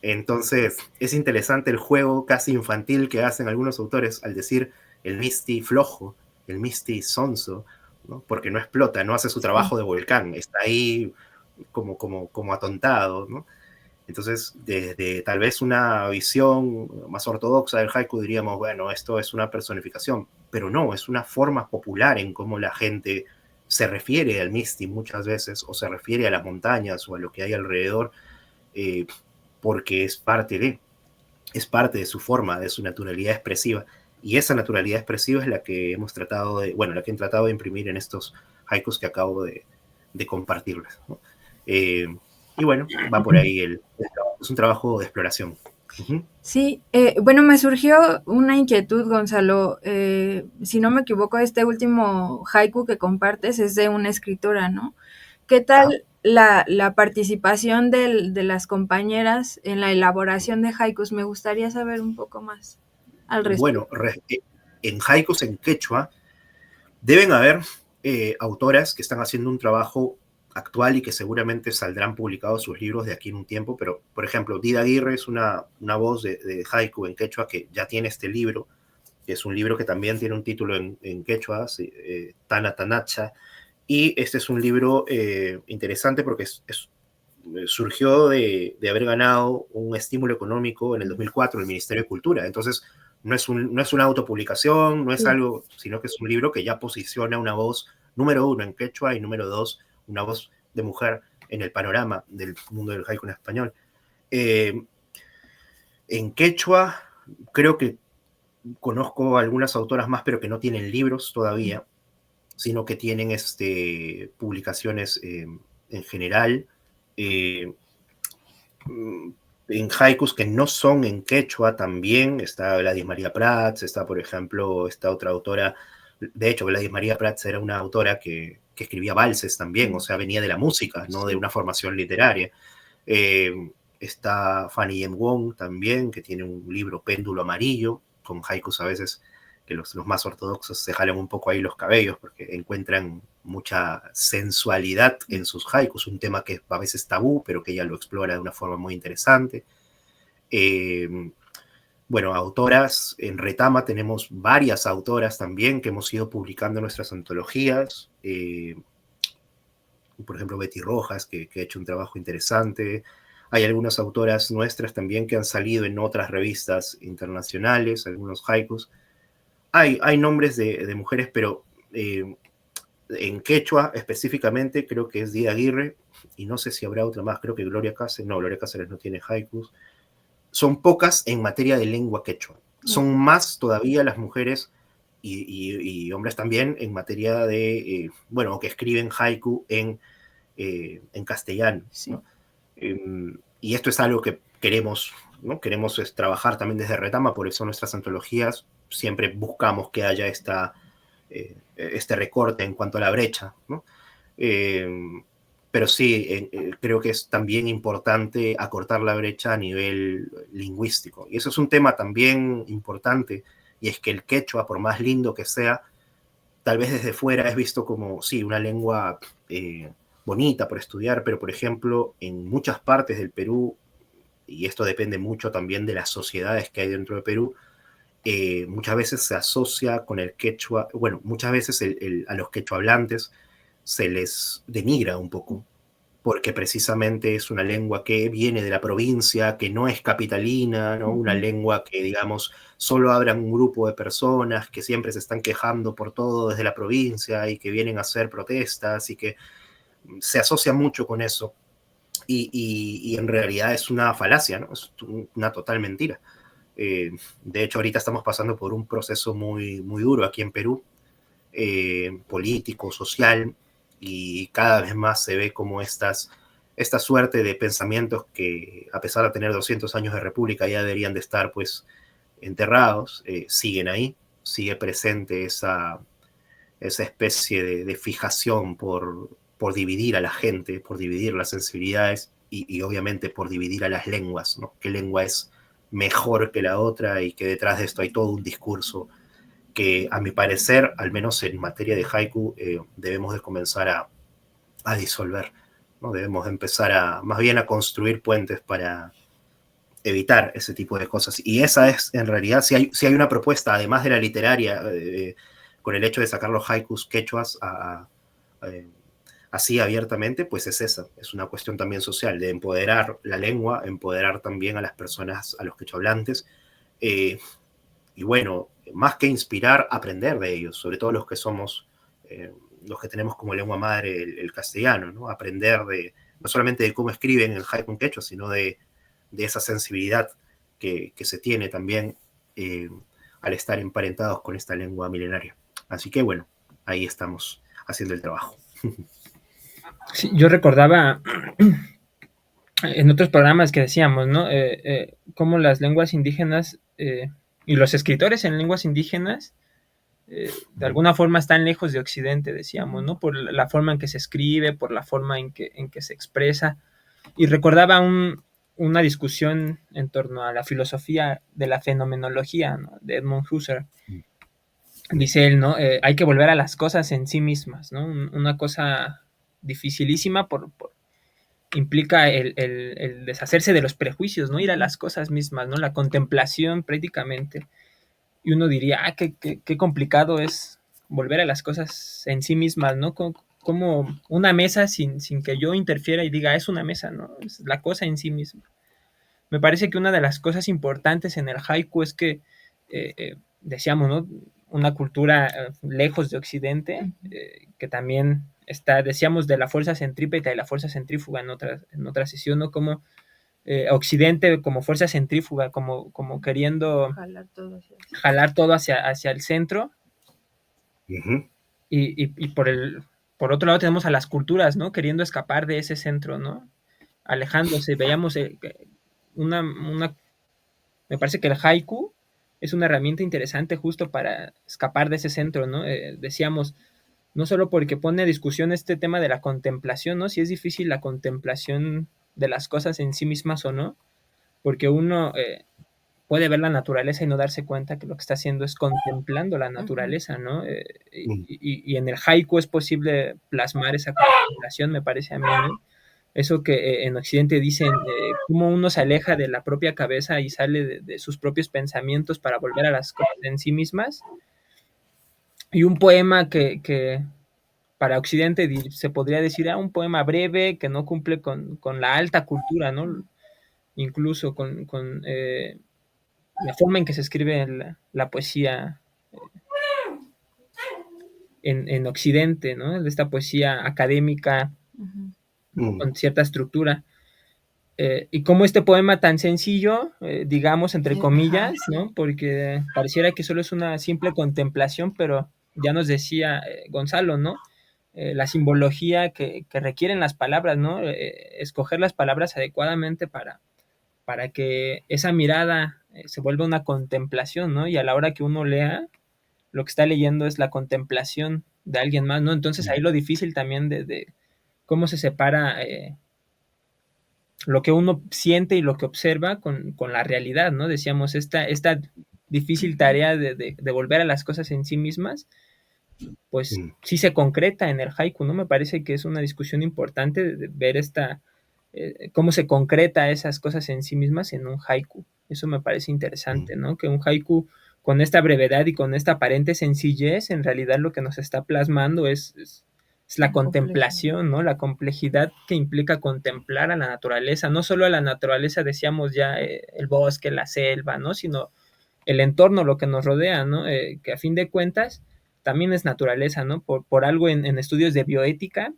Entonces, es interesante el juego casi infantil que hacen algunos autores al decir el Misty flojo, el Misty sonso, ¿no? Porque no explota, no hace su trabajo de volcán, está ahí como atontado, ¿no? Entonces, desde tal vez una visión más ortodoxa del haiku diríamos, bueno, esto es una personificación, pero no, es una forma popular en cómo la gente se refiere al Misty muchas veces, o se refiere a las montañas o a lo que hay alrededor, porque es parte de su forma, de su naturalidad expresiva. Y esa naturalidad expresiva es la que hemos tratado de, bueno, la que han tratado de imprimir en estos haikus que acabo de compartirles, ¿no? Y bueno, va por ahí, es un trabajo de exploración. Sí, bueno, me surgió una inquietud, Gonzalo. Si no me equivoco, este último haiku que compartes es de una escritora, ¿no? ¿Qué tal la participación de las compañeras en la elaboración de haikus? Me gustaría saber un poco más al respecto. Bueno, en haikus en quechua deben haber autoras que están haciendo un trabajo actual y que seguramente saldrán publicados sus libros de aquí en un tiempo, pero, por ejemplo, Dida Aguirre es una voz de haiku en quechua que ya tiene este libro, que es un libro que también tiene un título en quechua, Tana Tanacha, y este es un libro interesante porque surgió de haber ganado un estímulo económico en el 2004 del Ministerio de Cultura. Entonces, no es una autopublicación, no es algo, sino que es un libro que ya posiciona una voz, número uno, en quechua, y número dos, una voz de mujer en el panorama del mundo del haiku en español. En quechua, creo que conozco algunas autoras más, pero que no tienen libros todavía, sino que tienen publicaciones en general. En haikus que no son en quechua también está Gladys María Prats, está, por ejemplo, esta otra autora. De hecho, Gladys María Prats era una autora que escribía valses también, o sea, venía de la música, no de una formación literaria. Está Fanny M. Wong también, que tiene un libro Péndulo Amarillo, con haikus a veces que los más ortodoxos se jalan un poco ahí los cabellos porque encuentran mucha sensualidad en sus haikus, un tema que a veces tabú, pero que ella lo explora de una forma muy interesante. Bueno, autoras, en Retama tenemos varias autoras también que hemos ido publicando en nuestras antologías. Por ejemplo, Betty Rojas, que ha hecho un trabajo interesante. Hay algunas autoras nuestras también que han salido en otras revistas internacionales, algunos haikus. Hay nombres de mujeres, pero en quechua específicamente creo que es Dida Aguirre, y no sé si habrá otra más, creo que Gloria Cáceres, no, Gloria Cáceres no tiene haikus. Son pocas en materia de lengua quechua. Son más todavía las mujeres y hombres también en materia de, bueno, que escriben haiku en castellano, Sí. ¿no? Y esto es algo que queremos, ¿no? Queremos trabajar también desde Retama, por eso nuestras antologías siempre buscamos que haya este recorte en cuanto a la brecha, ¿no? Pero sí, creo que es también importante acortar la brecha a nivel lingüístico. Y eso es un tema también importante, y es que el quechua, por más lindo que sea, tal vez desde fuera es visto como, sí, una lengua bonita por estudiar, pero por ejemplo, en muchas partes del Perú, y esto depende mucho también de las sociedades que hay dentro de Perú, muchas veces se asocia con el quechua, bueno, muchas veces a los quechua hablantes se les denigra un poco, porque precisamente es una lengua que viene de la provincia, que no es capitalina, ¿no? Una lengua que, digamos, solo habla un grupo de personas que siempre se están quejando por todo desde la provincia y que vienen a hacer protestas y que se asocia mucho con eso. y en realidad es una falacia, ¿no? Es una total mentira. De hecho, ahorita estamos pasando por un proceso muy, muy duro aquí en Perú, político, social, y cada vez más se ve como esta suerte de pensamientos que, a pesar de tener 200 años de república, ya deberían de estar pues enterrados, siguen ahí, sigue presente esa especie de fijación por dividir a la gente, por dividir las sensibilidades y obviamente por dividir a las lenguas, ¿no? ¿Qué lengua es mejor que la otra? Y que detrás de esto hay todo un discurso que, a mi parecer, al menos en materia de haiku, debemos de comenzar a disolver, ¿no? Debemos de empezar más bien a construir puentes para evitar ese tipo de cosas. Y esa es, en realidad, si hay una propuesta, además de la literaria, con el hecho de sacar los haikus quechuas así abiertamente, pues es esa. Es una cuestión también social, de empoderar la lengua, empoderar también a las personas, a los quechohablantes, y bueno, más que inspirar, aprender de ellos, sobre todo los que somos, los que tenemos como lengua madre el castellano, ¿no? Aprender no solamente de cómo escriben el haiku en quechua, sino de esa sensibilidad que se tiene también al estar emparentados con esta lengua milenaria. Así que bueno, ahí estamos haciendo el trabajo. Sí, yo recordaba en otros programas que decíamos, ¿no? Cómo las lenguas indígenas y los escritores en lenguas indígenas de alguna forma están lejos de Occidente, decíamos, ¿no? Por la forma en que se escribe, por la forma en que se expresa. Y recordaba una discusión en torno a la filosofía de la fenomenología, ¿no? De Edmund Husserl. Dice él, ¿no? Hay que volver a las cosas en sí mismas, ¿no? Una cosa dificilísima implica el deshacerse de los prejuicios, ¿no? Ir a las cosas mismas, ¿no? La contemplación prácticamente. Y uno diría, qué complicado es volver a las cosas en sí mismas, ¿no? Como una mesa sin que yo interfiera y diga, es una mesa, ¿no? Es la cosa en sí misma. Me parece que una de las cosas importantes en el haiku es que, decíamos, ¿no? Una cultura lejos de Occidente, que también está, decíamos, de la fuerza centrípeta y la fuerza centrífuga en otra sesión, ¿no? Como Occidente como fuerza centrífuga, como queriendo jalar todo hacia el centro. Uh-huh. Y por otro lado tenemos a las culturas, ¿no? Queriendo escapar de ese centro, ¿no? Alejándose. Veíamos me parece que el haiku es una herramienta interesante justo para escapar de ese centro, ¿no? Decíamos, no solo porque pone a discusión este tema de la contemplación, ¿no? Si es difícil la contemplación de las cosas en sí mismas o no, porque uno puede ver la naturaleza y no darse cuenta que lo que está haciendo es contemplando la naturaleza, ¿no? Y en el haiku es posible plasmar esa contemplación, me parece a mí, ¿no? Eso que en Occidente dicen, cómo uno se aleja de la propia cabeza y sale de sus propios pensamientos para volver a las cosas en sí mismas. Y un poema que para Occidente se podría decir, un poema breve que no cumple con la alta cultura, ¿no? Incluso con la forma en que se escribe la poesía en Occidente, ¿no? De esta poesía académica con cierta estructura. Y como este poema tan sencillo, digamos, entre comillas, ¿no? Porque pareciera que solo es una simple contemplación, pero ya nos decía Gonzalo, ¿no? La simbología que requieren las palabras, ¿no? Escoger las palabras adecuadamente para que esa mirada se vuelva una contemplación, ¿no? Y a la hora que uno lea, lo que está leyendo es la contemplación de alguien más, ¿no? Entonces ahí lo difícil también de cómo se separa lo que uno siente y lo que observa con la realidad, ¿no? Decíamos, esta difícil tarea de volver a las cosas en sí mismas, pues sí se concreta en el haiku, ¿no? Me parece que es una discusión importante de ver cómo se concreta esas cosas en sí mismas en un haiku. Eso me parece interesante, ¿no? Que un haiku con esta brevedad y con esta aparente sencillez, en realidad lo que nos está plasmando es la contemplación, ¿no? La complejidad que implica contemplar a la naturaleza, no solo a la naturaleza, decíamos ya, el bosque, la selva, ¿no? Sino el entorno, lo que nos rodea, ¿no? Que a fin de cuentas también es naturaleza, ¿no? Por algo en estudios de bioética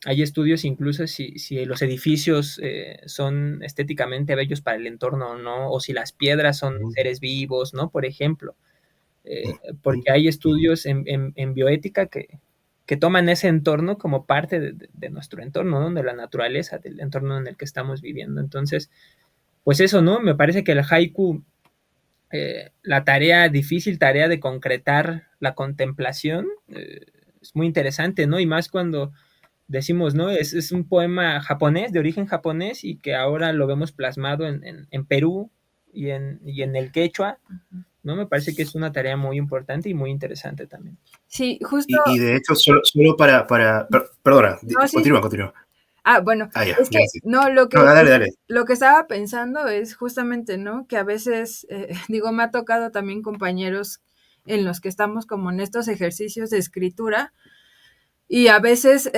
Hay estudios incluso si los edificios son estéticamente bellos para el entorno o no, o si las piedras son Mm, seres vivos, ¿no? Por ejemplo, mm, porque hay mm, estudios en bioética que toman ese entorno como parte de nuestro entorno, ¿no? De la naturaleza, del entorno en el que estamos viviendo. Entonces, pues eso, ¿no? Me parece que el haiku, la tarea difícil, tarea de concretar la contemplación, es muy interesante, ¿no? Y más cuando decimos, ¿no? Es un poema japonés, de origen japonés, y que ahora lo vemos plasmado en Perú y en el quechua, ¿no? Me parece que es una tarea muy importante y muy interesante también. Sí, justo, y de hecho, solo perdona, no, sí, continúa, sí. continúa. Bueno, Ah, ya, es que gracias. no, No, dale, dale. lo que estaba pensando es justamente, ¿no? Que a veces, digo, me ha tocado también compañeros en los que estamos como en estos ejercicios de escritura y a veces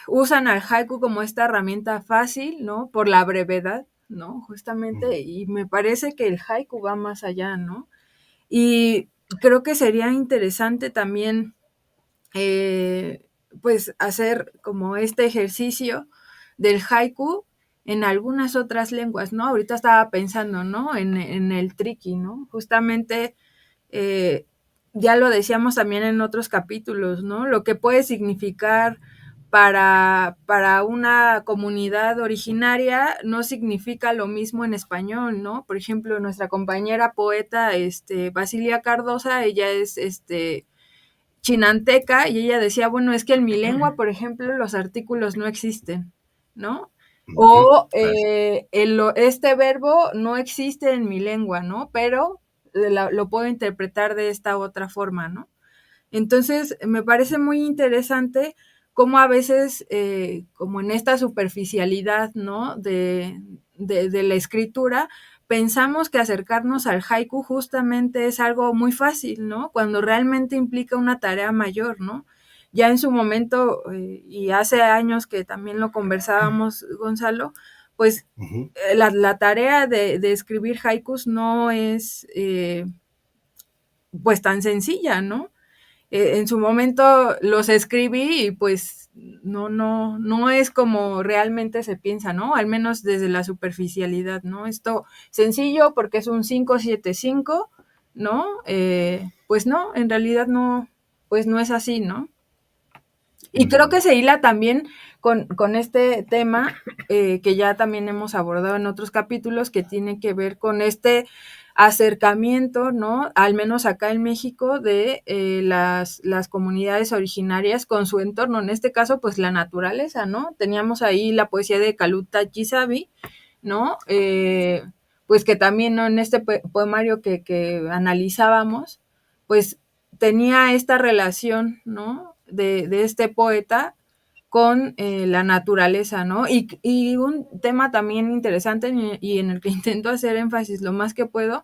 usan al haiku como esta herramienta fácil, ¿no? Por la brevedad, ¿no? Mm, Justamente, y me parece que el haiku va más allá, ¿no? Y creo que sería interesante también eh, pues hacer como este ejercicio del haiku en algunas otras lenguas, ¿no? Ahorita estaba pensando, ¿no? En el triqui, ¿no? Justamente, eh, ya lo decíamos también en otros capítulos, ¿no? Lo que puede significar para una comunidad originaria no significa lo mismo en español, ¿no? Por ejemplo, nuestra compañera poeta, Basilia Cardosa, ella es, chinanteca y ella decía, bueno, es que en mi lengua, por ejemplo, los artículos no existen, ¿no? ujú, O claro. este verbo no existe en mi lengua, ¿no? Pero lo puedo interpretar de esta otra forma, ¿no? Entonces, me parece muy interesante cómo a veces, como en esta superficialidad, ¿no? De la escritura, pensamos que acercarnos al haiku justamente es algo muy fácil, ¿no? Cuando realmente implica una tarea mayor, ¿no? Ya en su momento, y hace años que también lo conversábamos, Gonzalo, pues Ujú, la tarea de escribir haikus no es pues tan sencilla, ¿no? En su momento los escribí y pues no es como realmente se piensa, ¿no? Al menos desde la superficialidad, ¿no? Esto sencillo porque es un 5-7-5, ¿no? Pues no, en realidad no, pues no es así, ¿no? Y creo mm, que se hila también con este tema que ya también hemos abordado en otros capítulos, que tiene que ver con este acercamiento, ¿no? Al menos acá en México, de las comunidades originarias con su entorno, en este caso, pues la naturaleza, ¿no? Teníamos ahí la poesía de Kaluta Chisabi, ¿no? Pues que también, ¿no? En este poemario que analizábamos, pues tenía esta relación, ¿no? De este poeta con la naturaleza, ¿no? Y un tema también interesante y en el que intento hacer énfasis lo más que puedo,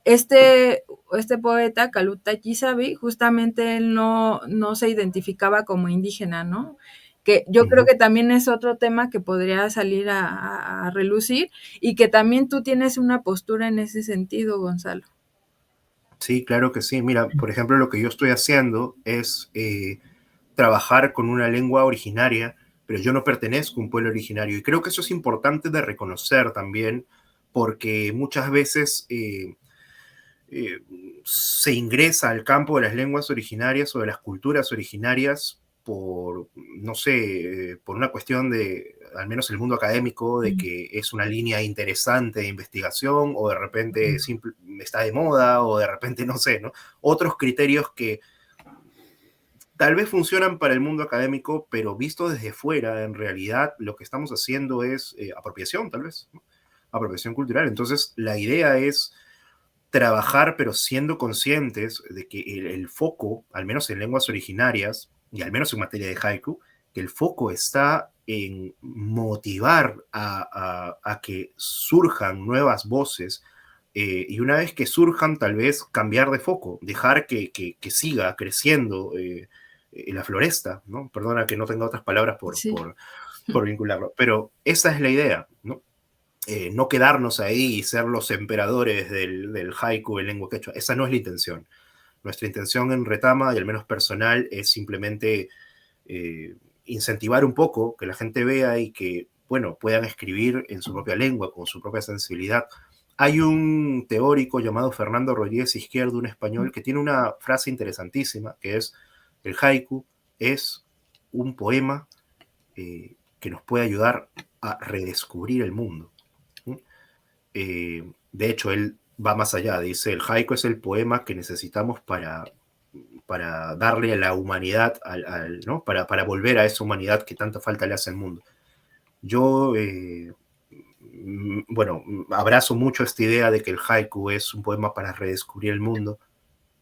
este, este poeta, Kaluta Kisabi, justamente él no se identificaba como indígena, ¿no? Que yo creo ujú. que también es otro tema que podría salir a relucir y que también tú tienes una postura en ese sentido, Gonzalo. Sí, claro que sí. Mira, por ejemplo, lo que yo estoy haciendo es trabajar con una lengua originaria, pero yo no pertenezco a un pueblo originario. Y creo que eso es importante de reconocer también, porque muchas veces eh, se ingresa al campo de las lenguas originarias o de las culturas originarias por, no sé, por una cuestión de, al menos el mundo académico, de que es una línea interesante de investigación o de repente está de moda o de repente, no sé, ¿no? Otros criterios que tal vez funcionan para el mundo académico, pero visto desde fuera, en realidad lo que estamos haciendo es apropiación, tal vez, ¿no? Apropiación cultural. Entonces, la idea es trabajar, pero siendo conscientes de que el foco, al menos en lenguas originarias, y al menos en materia de haiku, que el foco está en motivar a que surjan nuevas voces, y una vez que surjan, tal vez cambiar de foco, dejar que siga creciendo la floresta, ¿no? Perdona que no tenga otras palabras Sí. por vincularlo, pero esa es la idea, ¿no? No quedarnos ahí y ser los emperadores del haiku en lengua quechua. Esa no es la intención. Nuestra intención en Retama, y al menos personal, es simplemente eh, incentivar un poco, que la gente vea y que, bueno, puedan escribir en su propia lengua, con su propia sensibilidad. Hay un teórico llamado Fernando Rodríguez Izquierdo, un español, que tiene una frase interesantísima, que es: el haiku es un poema que nos puede ayudar a redescubrir el mundo. De hecho, él va más allá, dice: el haiku es el poema que necesitamos para darle a la humanidad, ¿no? Para volver a esa humanidad que tanta falta le hace al mundo. Yo, bueno, abrazo mucho esta idea de que el haiku es un poema para redescubrir el mundo,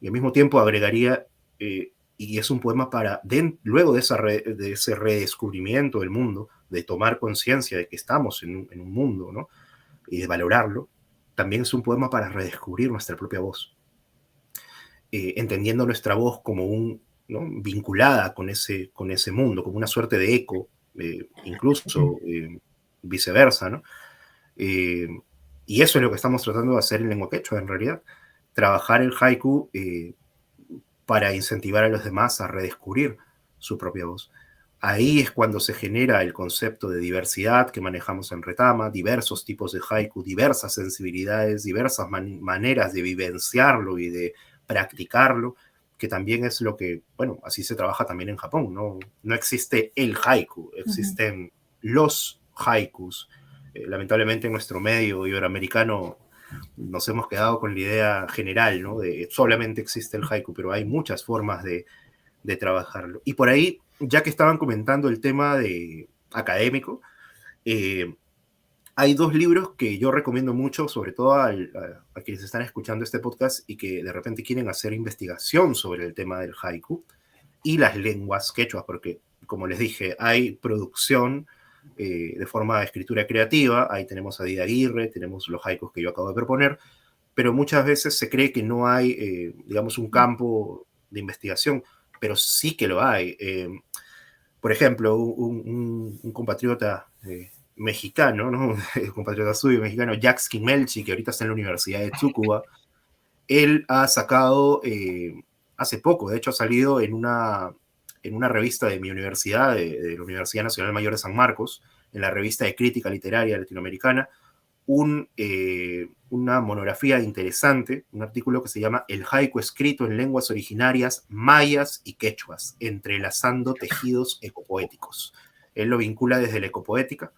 y al mismo tiempo agregaría, y es un poema para, luego de ese redescubrimiento del mundo, de tomar conciencia de que estamos en un mundo, ¿no? Y de valorarlo, también es un poema para redescubrir nuestra propia voz, entendiendo nuestra voz como ¿no? vinculada con ese mundo, como una suerte de eco, incluso viceversa, ¿no? Y eso es lo que estamos tratando de hacer en Lengua Quechua, en realidad. Trabajar el haiku para incentivar a los demás a redescubrir su propia voz. Ahí es cuando se genera el concepto de diversidad que manejamos en Retama, diversos tipos de haiku, diversas sensibilidades, diversas maneras de vivenciarlo y de practicarlo, que también es lo que, bueno, así se trabaja también en Japón, ¿no? No existe el haiku, existen los haikus. Lamentablemente en nuestro medio iberoamericano nos hemos quedado con la idea general, ¿no? De solamente existe el haiku, pero hay muchas formas de trabajarlo. Y por ahí, ya que estaban comentando el tema de académico, hay dos libros que yo recomiendo mucho, sobre todo a quienes están escuchando este podcast y que de repente quieren hacer investigación sobre el tema del haiku y las lenguas quechuas, porque, como les dije, hay producción de forma de escritura creativa. Ahí tenemos a Dida Aguirre, tenemos los haikus que yo acabo de proponer, pero muchas veces se cree que no hay, digamos, un campo de investigación, pero sí que lo hay. Por ejemplo, un compatriota mexicano, ¿no? Un compatriota suyo mexicano, Jacques Kimelchi, que ahorita está en la Universidad de Tsukuba, él ha sacado, hace poco, de hecho ha salido en una revista de mi universidad, de la Universidad Nacional Mayor de San Marcos, en la revista de crítica literaria latinoamericana, una monografía interesante, un artículo que se llama El haiku escrito en lenguas originarias mayas y quechuas, entrelazando tejidos ecopoéticos. Él lo vincula desde la ecopoética,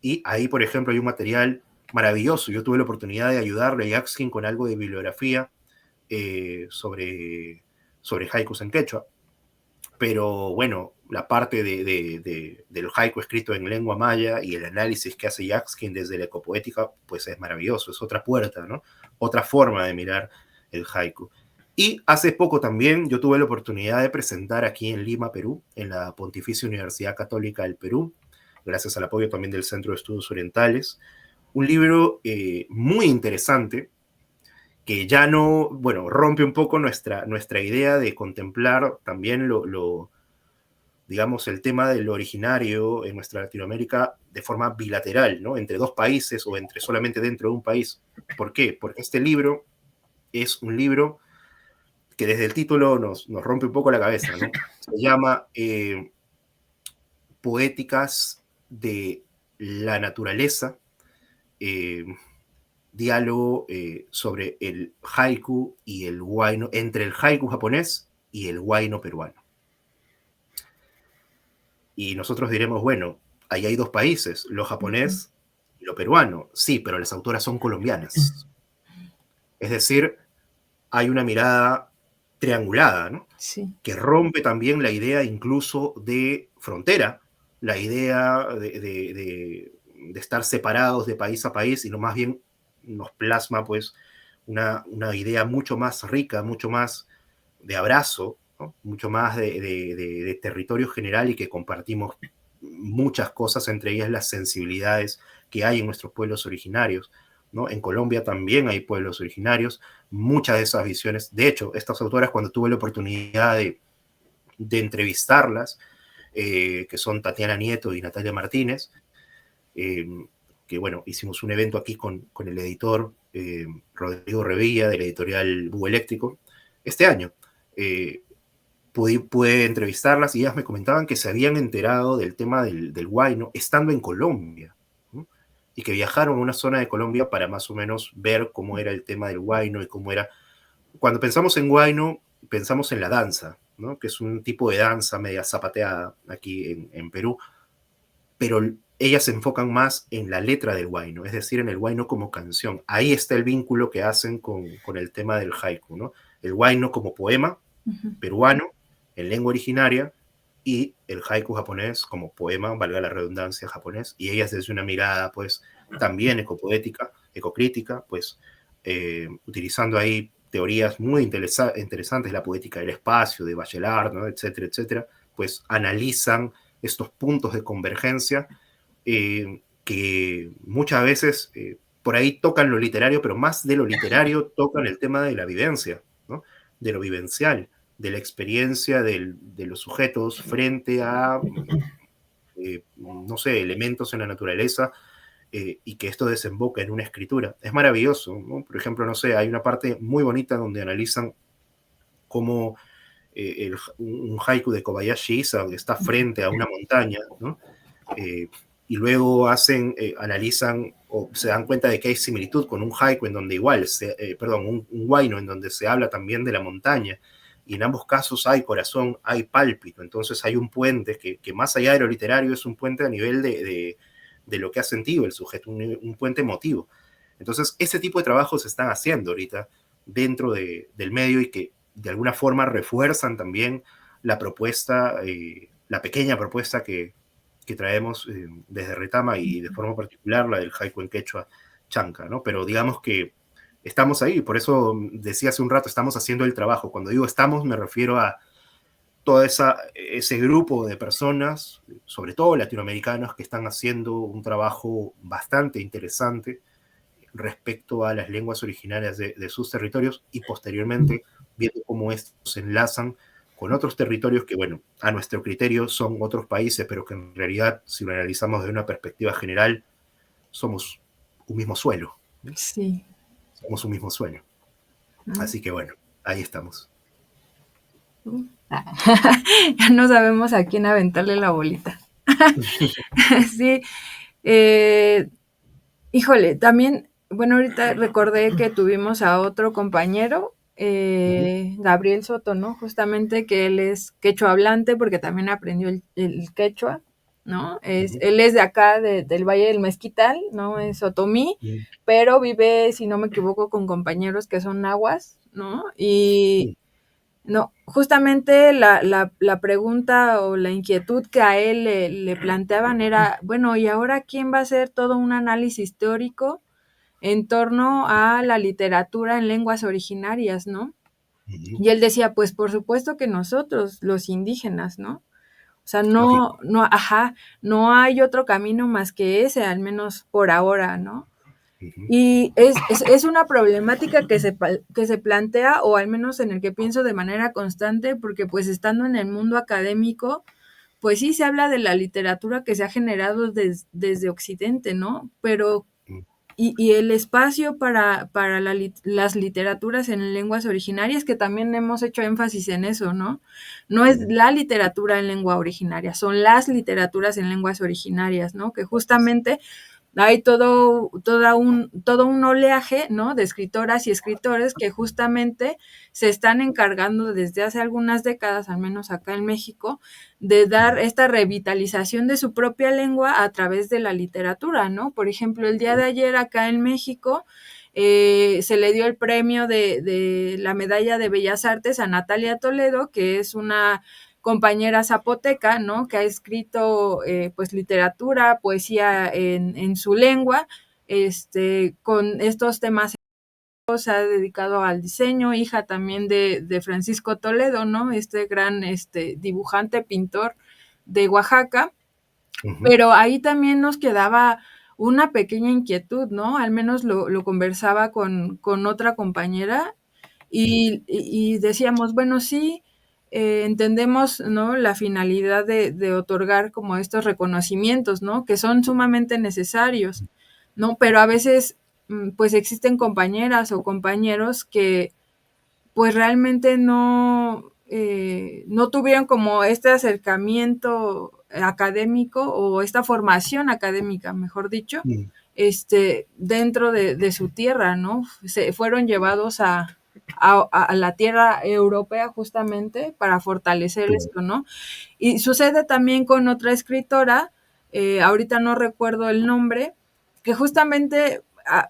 y ahí, por ejemplo, hay un material maravilloso. Yo tuve la oportunidad de ayudarle a Yaxkin con algo de bibliografía sobre haikus en quechua, pero bueno, la parte del haiku escrito en lengua maya y el análisis que hace Yaxkin desde la ecopoética, pues es maravilloso, es otra puerta, ¿no? Otra forma de mirar el haiku. Y hace poco también yo tuve la oportunidad de presentar aquí en Lima, Perú, en la Pontificia Universidad Católica del Perú, gracias al apoyo también del Centro de Estudios Orientales, un libro muy interesante, que ya no, bueno, rompe un poco nuestra idea de contemplar también digamos, el tema de lo originario en nuestra Latinoamérica de forma bilateral, ¿no? Entre dos países o entre solamente dentro de un país. ¿Por qué? Porque este libro es un libro que desde el título nos rompe un poco la cabeza, ¿no? Se llama Poéticas de la Naturaleza, diálogo sobre el haiku y el huayno, entre el haiku japonés y el huayno peruano. Y nosotros diremos, bueno, ahí hay dos países, lo japonés y lo peruano. Sí, pero las autoras son colombianas. Es decir, hay una mirada triangulada, ¿no? Sí. Que rompe también la idea incluso de frontera, la idea de estar separados de país a país, sino más bien nos plasma pues una idea mucho más rica, mucho más de abrazo, ¿no? Mucho más de territorio general, y que compartimos muchas cosas, entre ellas las sensibilidades que hay en nuestros pueblos originarios, ¿no? En Colombia también hay pueblos originarios, muchas de esas visiones. De hecho, estas autoras, cuando tuve la oportunidad de entrevistarlas, que son Tatiana Nieto y Natalia Martínez, que bueno, hicimos un evento aquí con el editor Rodrigo Revilla, del editorial Búho Eléctrico, este año. pude entrevistarlas y ellas me comentaban que se habían enterado del tema del huayno estando en Colombia, ¿no? Y que viajaron a una zona de Colombia para más o menos ver cómo era el tema del huayno y cómo era. Cuando pensamos en huayno, pensamos en la danza, ¿no? Que es un tipo de danza media zapateada aquí en Perú, pero ellas se enfocan más en la letra del huayno, es decir, en el huayno como canción. Ahí está el vínculo que hacen con el tema del haiku, ¿no? El huayno como poema peruano en lengua originaria y el haiku japonés como poema, valga la redundancia, japonés, y ellas desde una mirada, pues, también ecopoética, ecocrítica, pues, utilizando ahí teorías muy interesantes, la poética del espacio, de Bachelard, ¿no? Etcétera, etcétera, pues analizan estos puntos de convergencia que muchas veces por ahí tocan lo literario, pero más de lo literario tocan el tema de la vivencia, ¿no? De lo vivencial, de la experiencia de los sujetos frente a, no sé, elementos en la naturaleza y que esto desemboca en una escritura. Es maravilloso, ¿no? Por ejemplo, no sé, hay una parte muy bonita donde analizan cómo un haiku de Kobayashi Isa que está frente a una montaña, ¿no? Y luego analizan o se dan cuenta de que hay similitud con un haiku en donde igual, perdón, un huayno en donde se habla también de la montaña, y en ambos casos hay corazón, hay pálpito, entonces hay un puente que más allá de lo literario es un puente a nivel de lo que ha sentido el sujeto, un puente emotivo. Entonces, ese tipo de trabajos se están haciendo ahorita dentro del medio y que de alguna forma refuerzan también la propuesta, la pequeña propuesta que traemos desde Retama y de forma particular la del haiku en quechua chanca, ¿no? Pero digamos que estamos ahí, por eso decía hace un rato, estamos haciendo el trabajo. Cuando digo estamos, me refiero a todo ese grupo de personas, sobre todo latinoamericanos, que están haciendo un trabajo bastante interesante respecto a las lenguas originarias de sus territorios y posteriormente viendo cómo estos se enlazan con otros territorios que, bueno, a nuestro criterio son otros países, pero que en realidad, si lo analizamos desde una perspectiva general, somos un mismo suelo. ¿Sí? Sí. Somos un mismo suelo. Así que, bueno, ahí estamos. Ya no sabemos a quién aventarle la bolita. Sí. Híjole, también, bueno, ahorita recordé que tuvimos a otro compañero, Gabriel Soto, ¿no? Justamente que él es quechua hablante porque también aprendió el quechua, ¿no? Él es de acá, del Valle del Mezquital, ¿no? Es otomí, pero vive, si no me equivoco, con compañeros que son nahuas, ¿no? Y no, justamente la pregunta o la inquietud que a él le planteaban era, bueno, ¿y ahora quién va a hacer todo un análisis teórico en torno a la literatura en lenguas originarias, ¿no? Y él decía, pues por supuesto que nosotros, los indígenas, ¿no? O sea, no, no hay otro camino más que ese, al menos por ahora, ¿no? Y es una problemática que se plantea, o al menos en el que pienso de manera constante, porque pues estando en el mundo académico, pues sí se habla de la literatura que se ha generado desde Occidente, ¿no? Pero y el espacio para las literaturas en lenguas originarias, que también hemos hecho énfasis en eso, ¿no? No es la literatura en lengua originaria, son las literaturas en lenguas originarias, ¿no? Que justamente hay todo un oleaje, ¿no? De escritoras y escritores que justamente se están encargando desde hace algunas décadas, al menos acá en México, de dar esta revitalización de su propia lengua a través de la literatura, ¿no? Por ejemplo, el día de ayer acá en México se le dio el premio de la medalla de Bellas Artes a Natalia Toledo, que es una compañera zapoteca, ¿no? Que ha escrito pues literatura, poesía en su lengua, con estos temas. Se ha dedicado al diseño, hija también de Francisco Toledo, ¿no? Este gran dibujante, pintor de Oaxaca. Pero ahí también nos quedaba una pequeña inquietud, ¿no? Al menos lo conversaba con otra compañera y decíamos, bueno, sí, entendemos, ¿no? La finalidad de otorgar como estos reconocimientos, ¿no? Que son sumamente necesarios, ¿no? Pero a veces, pues existen compañeras o compañeros que pues realmente no, no tuvieron como este acercamiento académico o esta formación académica, mejor dicho, dentro de su tierra, ¿no? Se fueron llevados a la tierra europea justamente para fortalecer esto, ¿no? Y sucede también con otra escritora, ahorita no recuerdo el nombre, que justamente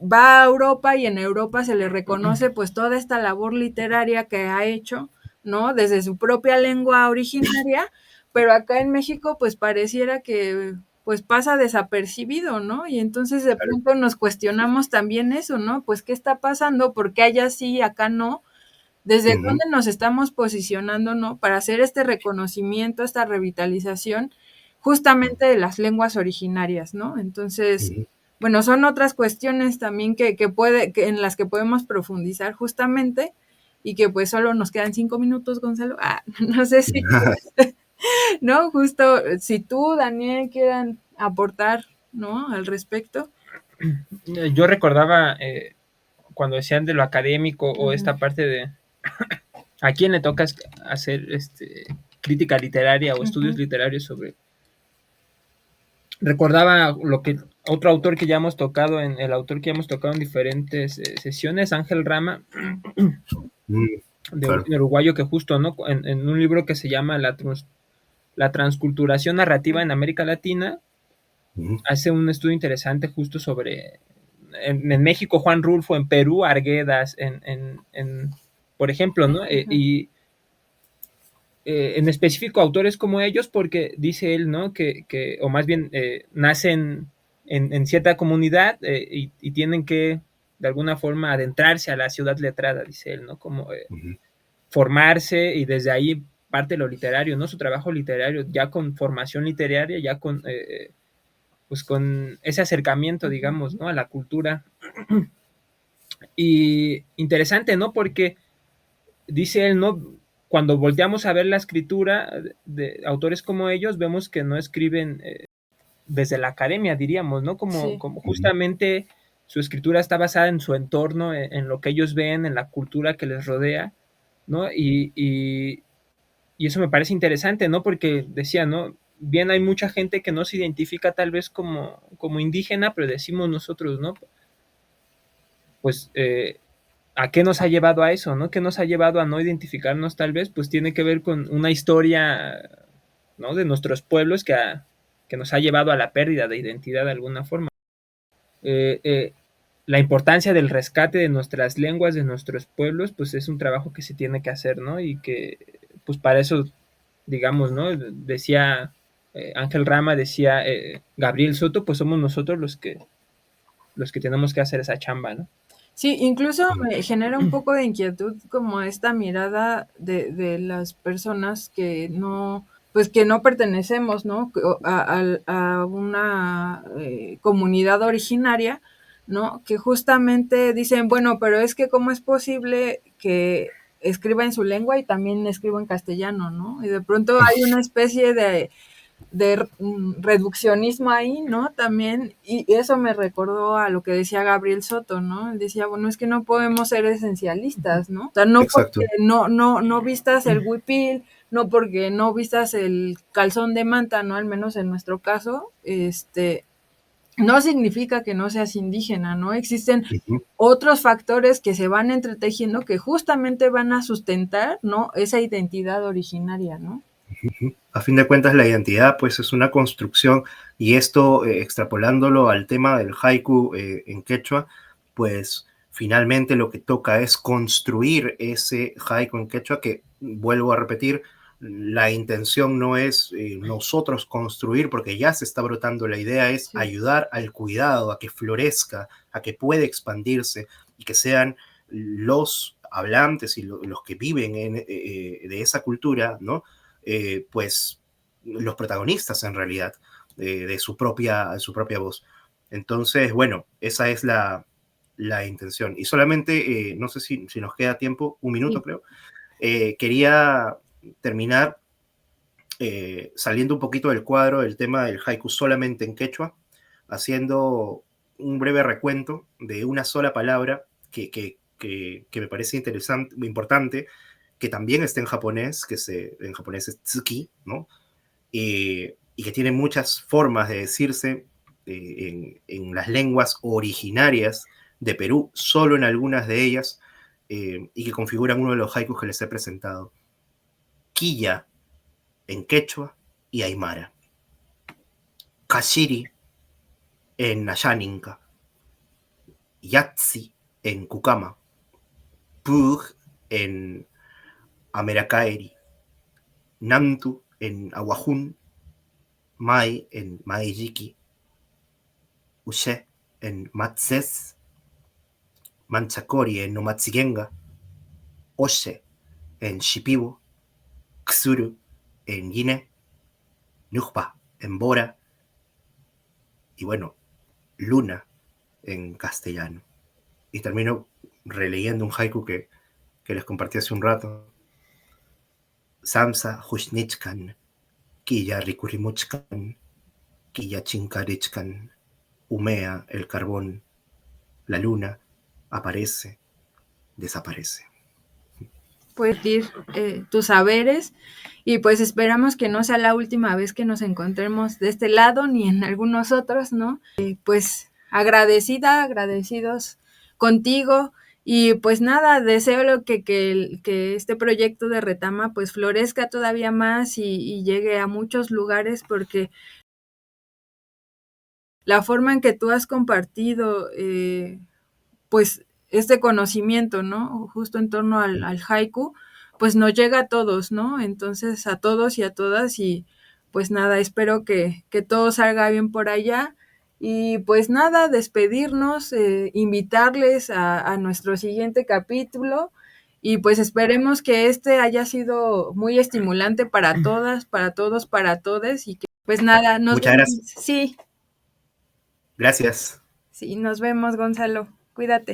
va a Europa y en Europa se le reconoce pues toda esta labor literaria que ha hecho, ¿no? Desde su propia lengua originaria, pero acá en México pues pareciera que pues pasa desapercibido, ¿no? Y entonces de pronto nos cuestionamos también eso, ¿no? Pues qué está pasando, porque allá sí, acá no. ¿Desde dónde nos estamos posicionando, no? Para hacer este reconocimiento, esta revitalización justamente de las lenguas originarias, ¿no? Entonces, bueno, son otras cuestiones también que en las que podemos profundizar justamente y que pues solo nos quedan 5 minutos, Gonzalo. No sé si, ¿no? Justo, si tú, Daniel, quieran aportar, ¿no? Al respecto. Yo recordaba cuando decían de lo académico o esta parte de a quién le toca hacer crítica literaria o estudios literarios sobre. Recordaba lo que otro autor que ya hemos tocado el autor que ya hemos tocado en diferentes sesiones, Ángel Rama, de claro. origen uruguayo, que justo, ¿no? En un libro que se llama La transculturación narrativa en América Latina, hace un estudio interesante justo sobre en México Juan Rulfo, en Perú Arguedas, por ejemplo, ¿no? Y en específico autores como ellos, porque dice él, ¿no? O más bien nacen en cierta comunidad y tienen que de alguna forma adentrarse a la ciudad letrada, dice él, ¿no? Como formarse, y desde ahí parte lo literario, ¿no? Su trabajo literario, ya con formación literaria, ya con pues con ese acercamiento, digamos, ¿no? A la cultura. Y interesante, ¿no? Porque dice él, ¿no? Cuando volteamos a ver la escritura de autores como ellos, vemos que no escriben desde la academia, diríamos, ¿no? Como justamente su escritura está basada en su entorno, en lo que ellos ven, en la cultura que les rodea, ¿no? Y eso me parece interesante, ¿no? Porque decía, ¿no? Bien, hay mucha gente que no se identifica tal vez como indígena, pero decimos nosotros, ¿no? Pues, ¿a qué nos ha llevado a eso, no? ¿Qué nos ha llevado a no identificarnos tal vez? Pues tiene que ver con una historia, ¿no? De nuestros pueblos que nos ha llevado a la pérdida de identidad de alguna forma. La importancia del rescate de nuestras lenguas, de nuestros pueblos, pues es un trabajo que se tiene que hacer, ¿no? Y que, pues para eso, digamos, ¿no? Decía Ángel Rama, decía Gabriel Soto, pues somos nosotros los que tenemos que hacer esa chamba, ¿no? Sí, incluso me genera un poco de inquietud como esta mirada de las personas que no, pues que no pertenecemos, ¿no? A una comunidad originaria, ¿no? Que justamente dicen, bueno, pero es que cómo es posible que escriba en su lengua y también escriba en castellano, ¿no? Y de pronto hay una especie de reduccionismo ahí, ¿no? También, y eso me recordó a lo que decía Gabriel Soto, ¿no? Él decía, bueno, es que no podemos ser esencialistas, ¿no? O sea, no porque Exacto. no vistas el huipil, no porque no vistas el calzón de manta, ¿no? Al menos en nuestro caso, no significa que no seas indígena, ¿no? Existen otros factores que se van entretejiendo que justamente van a sustentar, ¿no? Esa identidad originaria, ¿no? A fin de cuentas, la identidad pues es una construcción, y esto extrapolándolo al tema del haiku en quechua, pues finalmente lo que toca es construir ese haiku en quechua, que vuelvo a repetir, la intención no es nosotros construir porque ya se está brotando, la idea es ayudar al cuidado, a que florezca, a que pueda expandirse y que sean los hablantes y los que viven de esa cultura, ¿no? Pues los protagonistas en realidad de su propia voz. Entonces, bueno, esa es la intención. Y solamente, no sé si nos queda tiempo, un minuto creo, quería terminar saliendo un poquito del cuadro del tema del haiku solamente en quechua, haciendo un breve recuento de una sola palabra que me parece interesante, importante, que también está en japonés, en japonés es tsuki, ¿no? Y que tiene muchas formas de decirse en las lenguas originarias de Perú, solo en algunas de ellas, y que configuran uno de los haikus que les he presentado. Quilla en quechua y aymara. Kashiri en Ayaninka. Yatsi en Kukama. Pug en Amerakaeri. Nantu en Aguajún. Mai en Maijiki. Ushe en Matses. Manchakori en Nomatsigenga. Oshe en Shipibo. Ksuru en Yine. Nujpa en Bora. Y bueno, Luna en castellano. Y termino releyendo un haiku que les compartí hace un rato. Samsa Hushnichkan, Kiya Rikurimuchkan, Kiya Chinkarichkan, humea el carbón, la luna aparece, desaparece. Puedes ir tus saberes y pues esperamos que no sea la última vez que nos encontremos de este lado ni en algunos otros, ¿no? Pues agradecidos contigo y pues nada, deseo que este proyecto de Retama pues florezca todavía más y llegue a muchos lugares, porque la forma en que tú has compartido pues este conocimiento, ¿no? Justo en torno al haiku, pues nos llega a todos, ¿no? Entonces a todos y a todas, y pues nada, espero que todo salga bien por allá. Y pues nada, despedirnos, invitarles a nuestro siguiente capítulo, y pues esperemos que este haya sido muy estimulante para todas, para todos, para todes, y que pues nada, nos Muchas vemos. gracias. Sí, Gracias. sí, nos vemos, Gonzalo. Cuídate.